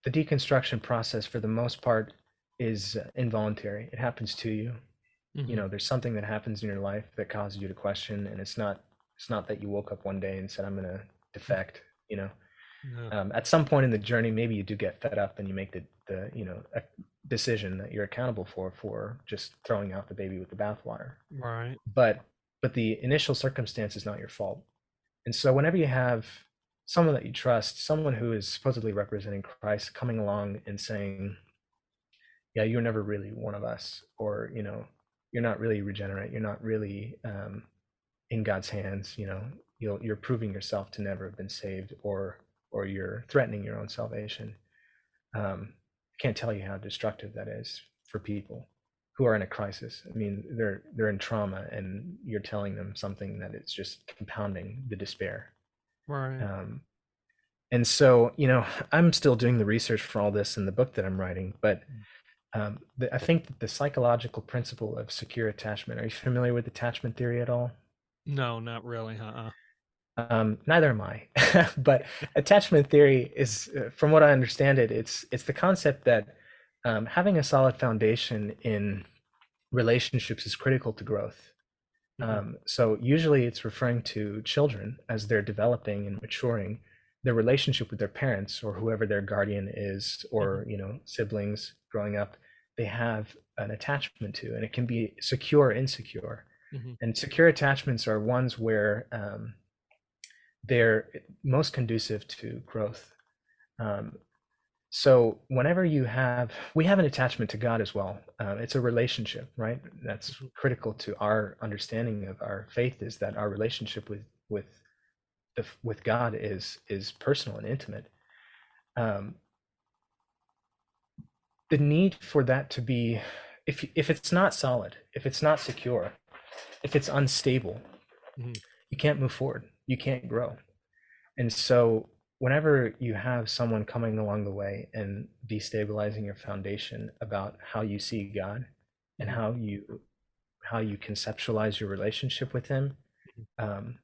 the deconstruction process for the most part is involuntary. It happens to you. You Mhm. know, there's something that happens in your life that causes you to question, and it's not that you woke up one day and said, I'm going to defect. You know, Yeah. at some point in the journey, maybe you do get fed up and you make the you know, a decision that you're accountable for just throwing out the baby with the bathwater. Right. but but the initial circumstance is not your fault. And so whenever you have someone that you trust, someone who is supposedly representing Christ, coming along and saying, yeah, you're never really one of us, or, you know, you're not really regenerate, you're not really in God's hands, you know, you're proving yourself to never have been saved, or you're threatening your own salvation. I can't tell you how destructive that is for people who are in a crisis. I mean, they're in trauma, and you're telling them something that is just compounding the despair. Right. Um, and so, you know, I'm still doing the research for all this in the book that I'm writing, but I think that the psychological principle of secure attachment. Are you familiar with attachment theory at all? No, not really. Uh-uh. Neither am I. But attachment theory is, from what I understand it, it's the concept that having a solid foundation in relationships is critical to growth. Mhm. So usually it's referring to children as they're developing and maturing, their relationship with their parents or whoever their guardian is, Mhm. or, you know, siblings growing up, they have an attachment to, and it can be secure or insecure. Mhm. And secure attachments are ones where they're most conducive to growth. Um, so whenever we have an attachment to God as well. It's a relationship, right? That's Mhm. critical to our understanding of our faith, is that our relationship with God is personal and intimate. Um, the need for that to be, if it's not solid, if it's not secure, if it's unstable, Mhm. you can't move forward. You can't grow. And so whenever you have someone coming along the way and destabilizing your foundation about how you see God and Mhm. how you conceptualize your relationship with him, Mhm. um,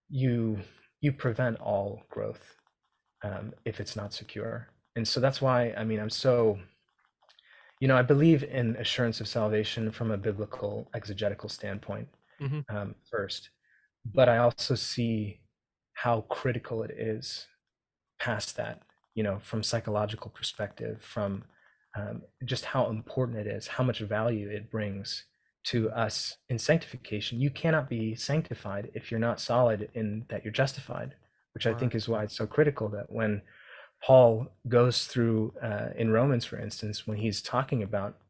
you you prevent all growth if it's not secure. And so that's why, I mean, I'm so, you know, I believe in assurance of salvation from a biblical exegetical standpoint, Mhm. first, but I also see how critical it is past that, you know, from psychological perspective, from just how important it is, how much value it brings to Mhm. us in sanctification. You cannot be sanctified if you're not solid in that you're justified, which I Right. think is why it's so critical that when Paul goes through in Romans, for instance, when he's talking about,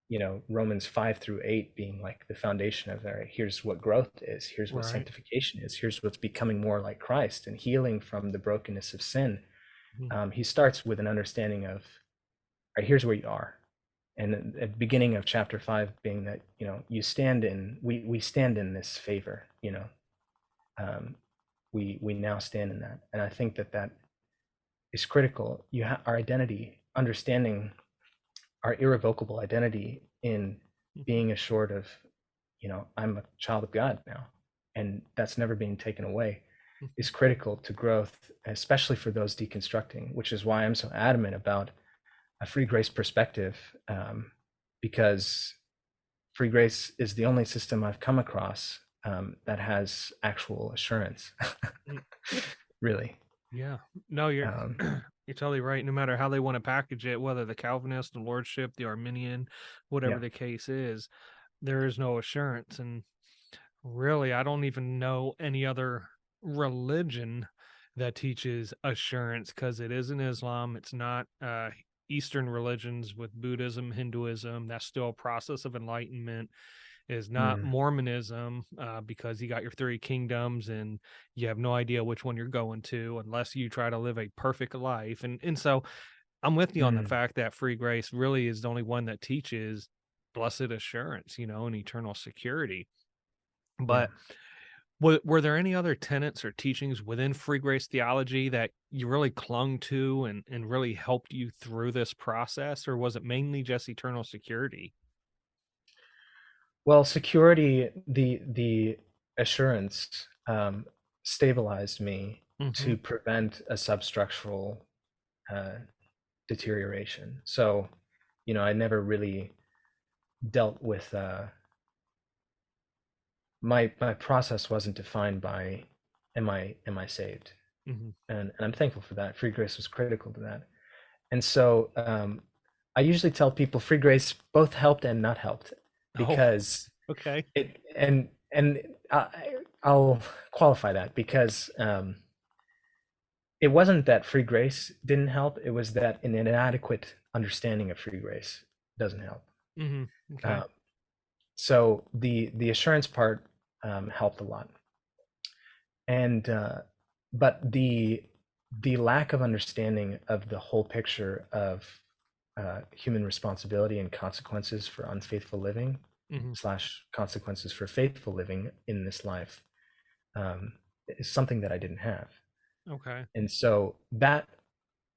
you know, Romans 5 through 8 being like the foundation of, all right, here's what growth is, here's what Right. sanctification is, here's what's becoming more like Christ and healing from the brokenness of sin. Mhm. He starts with an understanding of, all right, here's where you are. And at the beginning of chapter 5 being that, you know, we stand in this favor, you know, um, we now stand in that. And I think that that is critical. Our identity, understanding our irrevocable identity in Mhm. being assured of, you know, I'm a child of God now, and that's never being taken away, is critical to growth, especially for those deconstructing, which is why I'm so adamant about a free grace perspective, because free grace is the only system I've come across that has actual assurance. Mm. Really. Yeah. No, you're Um, you're totally right. No matter how they want to package it, whether the Calvinist, the Lordship, the Arminian, whatever yeah. the case is, there is no assurance. And really, I don't even know any other religion that teaches assurance, because it isn't Islam. It's not Eastern religions with Buddhism, Hinduism. That's still a process of enlightenment. Is not Mm, Mormonism, because you got your three kingdoms and you have no idea which one you're going to unless you try to live a perfect life. And so I'm with you on the mm, fact that free grace really is the only one that teaches blessed assurance, and eternal security. yeah. But were there any other tenets or teachings within free grace theology that you really clung to and really helped you through this process, or was it mainly just eternal security? Well, security, the assurance stabilized me Hmm. to prevent a substructural uh, deterioration. So, I never really dealt with my process wasn't defined by am I saved, Hmm. and I'm thankful for that. Free grace was critical to that, and so I usually tell people free grace both helped and not helped, Oh, because okay. it and I'll qualify that, because it wasn't that free grace didn't help, it was that an inadequate understanding of free grace doesn't help. Hmm. Okay. Um, so the assurance part helped a lot, and but the lack of understanding of the whole picture of human responsibility and consequences for unfaithful living Hmm. slash consequences for faithful living in this life um, is something that I didn't have. Okay. And so that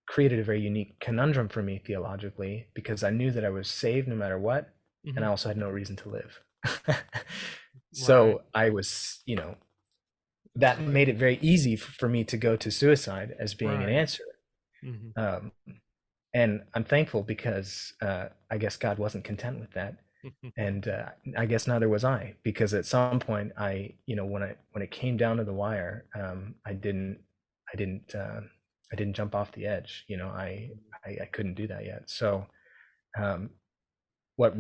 created a very unique conundrum for me theologically, because I knew that I was saved no matter what, and Hmm. I also had no reason to live. Right. So I was, It's that like, made it very easy for me to go to suicide as being an right. answer. Hmm. Um, and I'm thankful, because I guess God wasn't content with that, and I guess neither was I, because at some point when it came down to the wire, I didn't I didn't jump off the edge. I couldn't do that yet. So um, what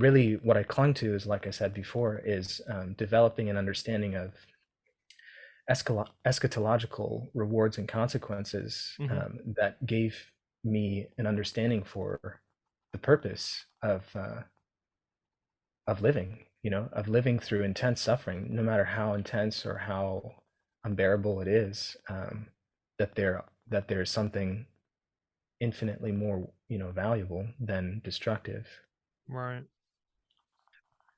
I clung to is, like I said before, is developing an understanding of eschatological rewards and consequences, Hmm. that gave me an understanding for the purpose of living, of living through intense suffering, no matter how intense or how unbearable it is, that there is something infinitely more, valuable than destructive. Right.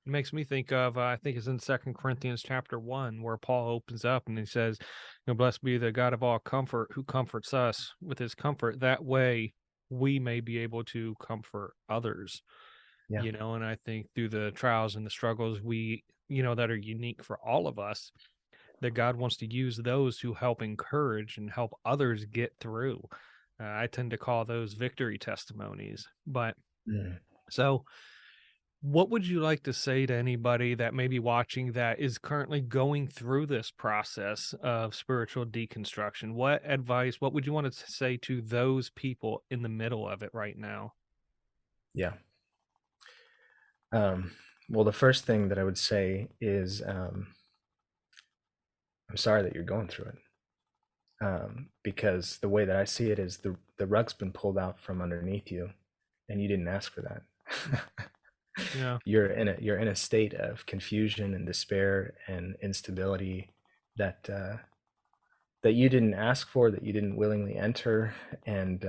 It makes me think of, I think it's in Second Corinthians chapter 1, where Paul opens up and he says, "Blessed be the God of all comfort, who comforts us with his comfort. That way we may be able to comfort others." Yeah. And I think through the trials and the struggles that are unique for all of us, that God wants to use those to help encourage and help others get through. I tend to call those victory testimonies. But Mm. so, what would you like to say to anybody that may be watching that is currently going through this process of spiritual deconstruction? What advice, what would you want to say to those people in the middle of it right now? Yeah. Um, well, the first thing that I would say is, I'm sorry that you're going through it. Because the way that I see it is the rug's been pulled out from underneath you, and you didn't ask for Mm. that. Yeah. You're in a state of confusion and despair and instability that that you didn't ask for, that you didn't willingly enter, and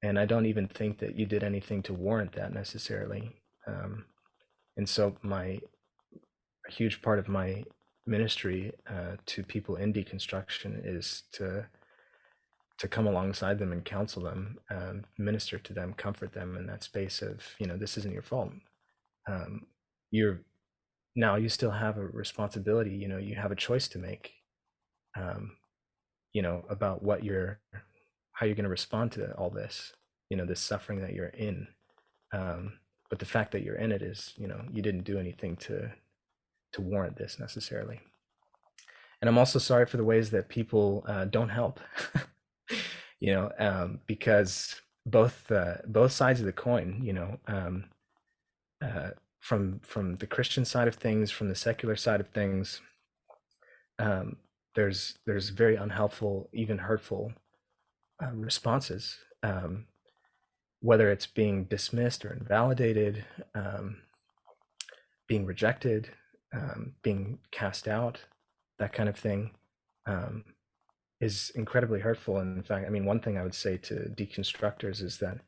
and I don't even think that you did anything to warrant that necessarily. And so a huge part of my ministry to people in deconstruction is to come alongside them and counsel them, minister to them, comfort them in that space of, this isn't your fault. Um, you're Now you still have a responsibility. You have a choice to make. Um, about how you're going to respond to all this. this suffering that you're in. But the fact that you're in it is, you didn't do anything to warrant this necessarily. And I'm also sorry for the ways that people don't help, because both sides of the coin, from the Christian side of things, from the secular side of things, um, there's very unhelpful, even hurtful responses, whether it's being dismissed or invalidated, being rejected, being cast out, that kind of thing, is incredibly hurtful. And in fact, I mean, one thing I would say to deconstructors is that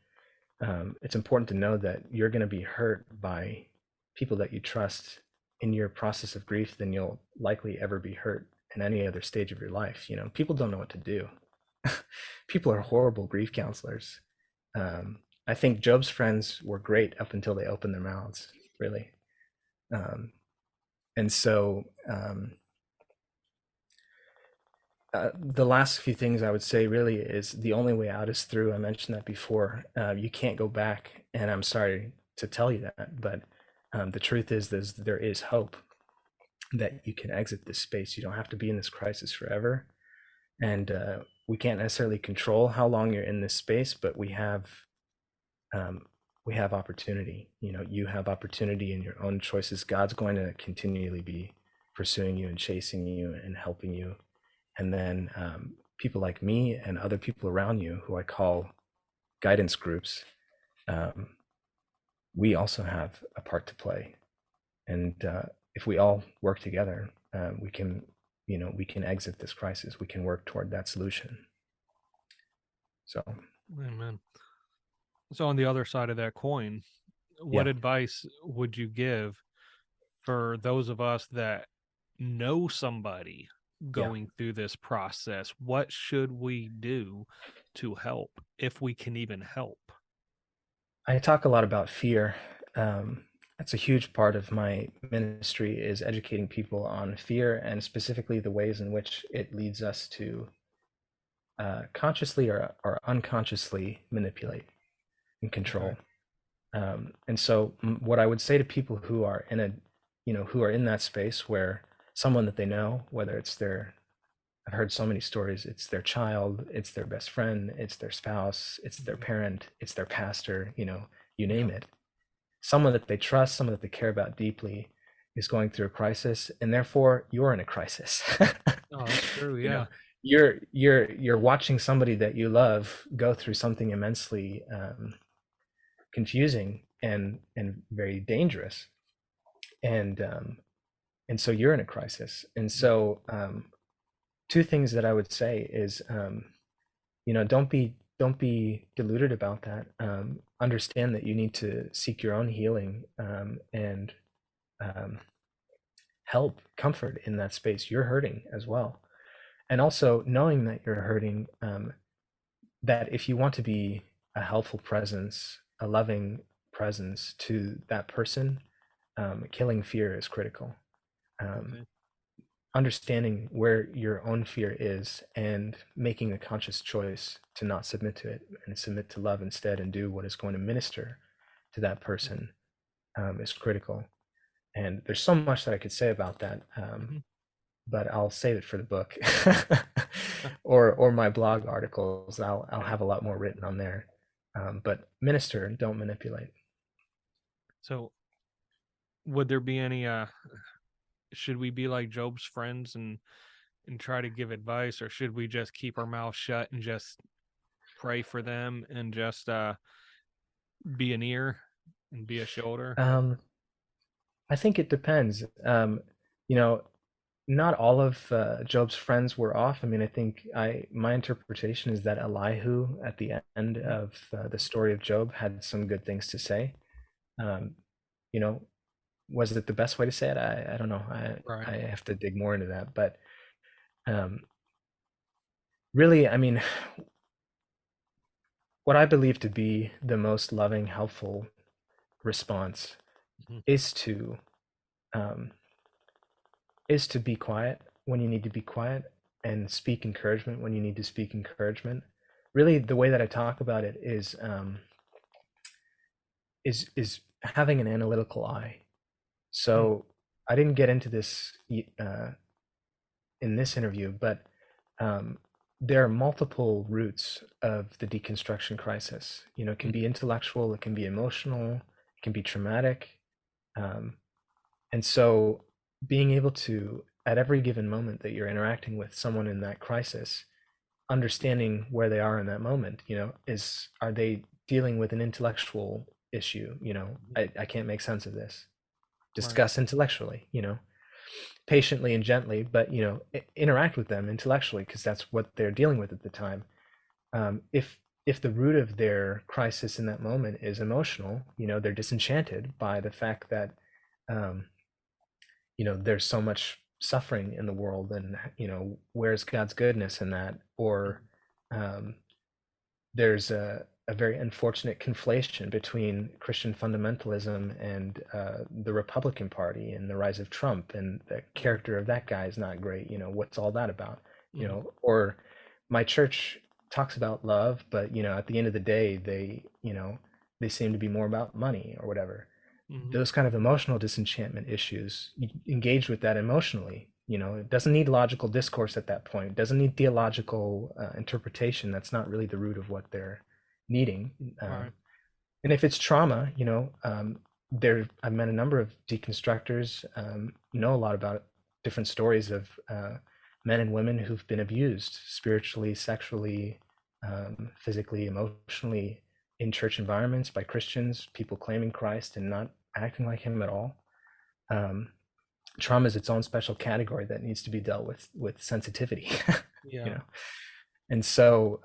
it's important to know that you're going to be hurt by people that you trust in your process of grief than you'll likely ever be hurt in any other stage of your life. People don't know what to do. People are horrible grief counselors. I think Job's friends were great up until they opened their mouths, really. And so the last few things I would say really is the only way out is through. I mentioned that before. You can't go back, and I'm sorry to tell you that, but the truth is there is hope that you can exit this space. You don't have to be in this crisis forever. And we can't necessarily control how long you're in this space, but we have opportunity. You have opportunity in your own choices. God's going to continually be pursuing you and chasing you and helping you. And then people like me and other people around you, who I call guidance groups, we also have a part to play. And if we all work together, we can exit this crisis. We can work toward that solution. So, Amen. So on the other side of that coin, what advice would you give for those of us that know somebody going through this process? What should we do to help, if we can even help? I talk a lot about fear. That's a huge part of my ministry, is educating people on fear, and specifically the ways in which it leads us to consciously or unconsciously manipulate and control. Okay. And so what I would say to people who are in that space, where someone that they know, whether it's I've heard so many stories, it's their child, it's their best friend, it's their spouse, it's their parent, it's their pastor, you name it. Someone that they trust, someone that they care about deeply, is going through a crisis, and therefore you're in a crisis. Oh, that's true. Yeah. You're watching somebody that you love go through something immensely confusing and very dangerous, and so you're in a crisis. And so two things that I would say is, don't be deluded about that. Understand that you need to seek your own healing and help, comfort in that space. You're hurting as well. And also knowing that you're hurting, that if you want to be a helpful presence, a loving presence to that person, killing fear is critical. Understanding where your own fear is and making a conscious choice to not submit to it and submit to love instead, and do what is going to minister to that person is critical. And there's so much that I could say about that, but I'll save it for the book or my blog articles. I'll have a lot more written on there. But minister, don't manipulate. So would there be any should we be like Job's friends and try to give advice, or should we just keep our mouth shut and just pray for them and just be an ear and be a shoulder? I think it depends. Not all of Job's friends were off. I mean, I think my interpretation is that Elihu at the end of the story of Job had some good things to say. Was it the best way to say it? I don't know. I have to dig more into that. But really, I mean, what I believe to be the most loving, helpful response is to be quiet when you need to be quiet, and speak encouragement when you need to speak encouragement. really the way that I talk about it is having an analytical eye. Mm, So I didn't get into this in this interview, but um, there are multiple roots of the deconstruction crisis. You know, it can mm, be intellectual, it can be emotional, it can be traumatic, um, and so being able to, at every given moment that you're interacting with someone in that crisis, understanding where they are in that moment, you know, are they dealing with an intellectual issue? You know, I can't make sense of this. right. Discuss intellectually, you know, patiently and gently, but, you know, interact with them intellectually because that's what they're dealing with at the time. If the root of their crisis in that moment is emotional, you know, they're disenchanted by the fact that um, you know, there's so much suffering in the world, and you know, where's God's goodness in that? Or Mm, um, there's a very unfortunate conflation between Christian fundamentalism and the Republican Party and the rise of Trump, and the mm, character of that guy is not great. You know, what's all that about? You mhm, know, or my church talks about love, but you know, at the end of the day, you know, they seem to be more about money or whatever. mhm, Those kind of emotional disenchantment issues, you engage with that emotionally. You know, it doesn't need logical discourse at that point. It doesn't need theological interpretation. That's not really the root of what they're needing. right. And if it's trauma, you know, I've met a number of deconstructors, know a lot about different stories of men and women who've been abused spiritually, sexually, physically, emotionally in church environments by Christians, people claiming Christ and not acting like him at all. Um, Trauma is its own special category that needs to be dealt with sensitivity, you Yeah. know. And so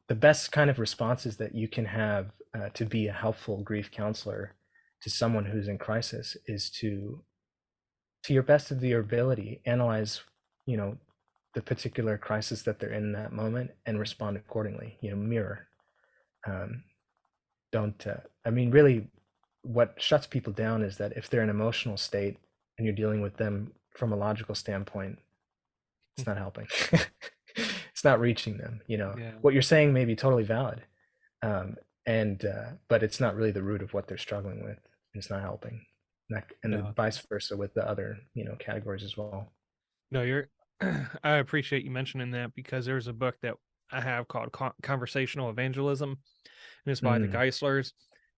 the best kind of responses that you can have to be a helpful grief counselor to someone who's in crisis is to your best of your ability, analyze, you know, the particular crisis that they're in that moment and respond accordingly. You know, mirror. Um, don't. I mean, really, what shuts people down is that if they're in an emotional state and you're dealing with them from a logical standpoint, it's not helping. It's not reaching them. You know, Yeah. what you're saying may be totally valid, and but it's not really the root of what they're struggling with. It's not helping, and No. vice versa with the other, you know, categories as well. No, you're I appreciate you mentioning that because there's a book that I have called Conversational Evangelism, and it's by the Mm, Geislers.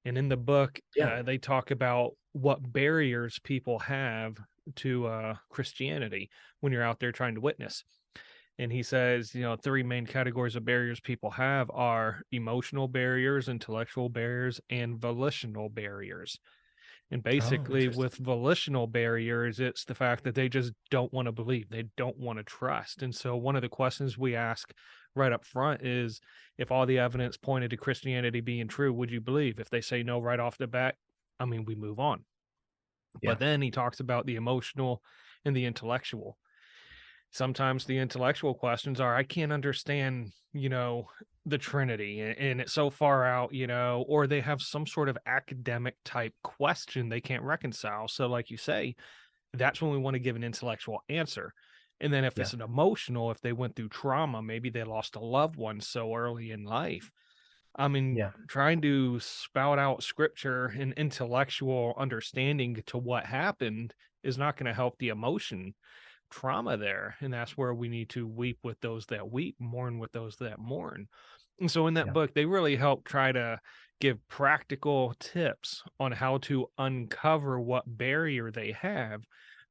And in the book, yeah. they talk about what barriers people have to Christianity when you're out there trying to witness. And he says, you know, three main categories of barriers people have are emotional barriers, intellectual barriers, and volitional barriers. And Oh, basically, interesting. with volitional barriers, it's the fact that they just don't want to believe, they don't want to trust. And so, one of the questions we ask right up front is if all the evidence pointed to Christianity being true, would you believe? If they say no right off the bat, I mean, we move on. Yeah. But then he talks about the emotional and the intellectual. Sometimes the intellectual questions are, I can't understand, you know, the Trinity, and it's so far out, you know, or they have some sort of academic type question they can't reconcile. So, like you say, that's when we want to give an intellectual answer. And then if Yeah. it's an emotional, if they went through trauma, maybe they lost a loved one so early in life. I mean, Yeah. trying to spout out scripture and intellectual understanding to what happened is not going to help the emotion trauma there. And that's where we need to weep with those that weep, mourn with those that mourn. And so in that Yeah. book, they really help try to give practical tips on how to uncover what barrier they have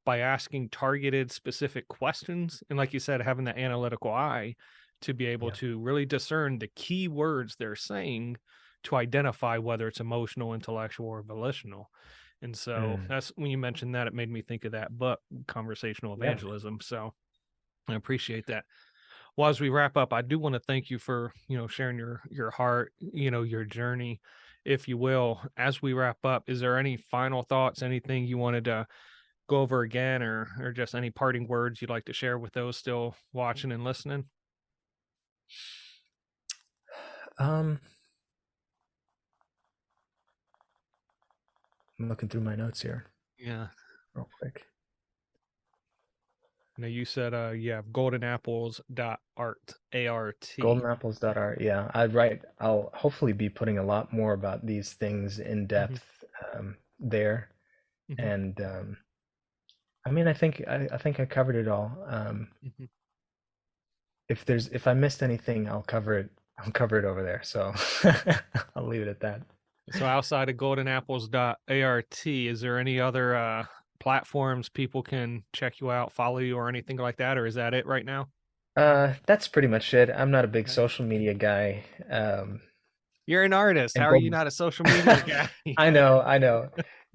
by asking targeted specific questions. And like you said, having the analytical eye to be able Yeah. to really discern the key words they're saying to identify whether it's emotional, intellectual, or volitional. And so Mm, that's when you mentioned that, it made me think of that book, Conversational yeah. Evangelism. So I appreciate that. Well, as we wrap up, I do want to thank you for, you know, sharing your heart, you know, your journey, if you will. As we wrap up, is there any final thoughts, anything you wanted to go over again, or just any parting words you'd like to share with those still watching and listening? Um, I'm looking through my notes here Yeah. real quick. Now you said you have goldenapples.art, A-R-T. Goldenapples.art. Yeah, I'll hopefully be putting a lot more about these things in Hmm. depth there. Hmm. And I mean, I think I covered it all. Hmm. If I missed anything, I'll cover it over there. So I'll leave it at that. So outside of goldenapples.art, is there any other platforms people can check you out, follow you, or anything like that? Or is that it right now? That's pretty much it. I'm not a big Okay. social media guy. You're an artist. How And are you Golden, not a social media guy? I know.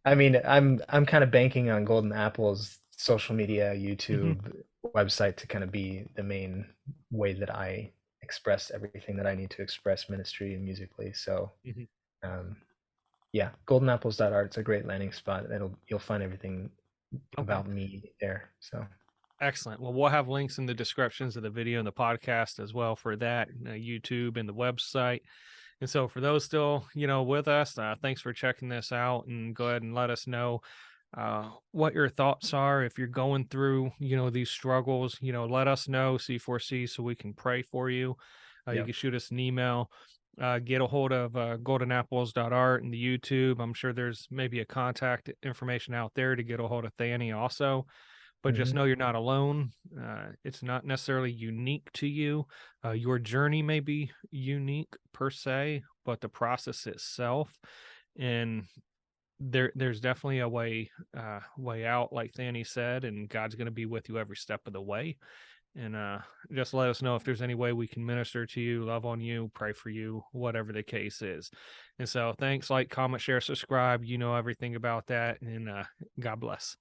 I mean, I'm kind of banking on Golden Apple's social media, Hmm. YouTube website to kind of be the main way that I express everything that I need to express ministry and musically. So, Hmm. um, yeah, goldenapples.art. It's a great landing spot. You'll find everything Okay. about me there. So, Excellent. Well, we'll have links in the descriptions of the video and the podcast as well for that, YouTube and the website. And so for those still, with us, thanks for checking this out, and go ahead and let us know what your thoughts are. If you're going through, these struggles, let us know, C4C, so we can pray for you. You yep. can shoot us an email, get a hold of goldenapples.art and the YouTube. I'm sure there's maybe a contact information out there to get a hold of Thani also, but just Hmm. know you're not alone. It's not necessarily unique to you. Your journey may be unique per se, but the process itself, and there's definitely a way out, like Thani said, and God's going to be with you every step of the way. And just let us know if there's any way we can minister to you, love on you, pray for you, whatever the case is. And so thanks, like, comment, share, subscribe. You know everything about that. And God bless.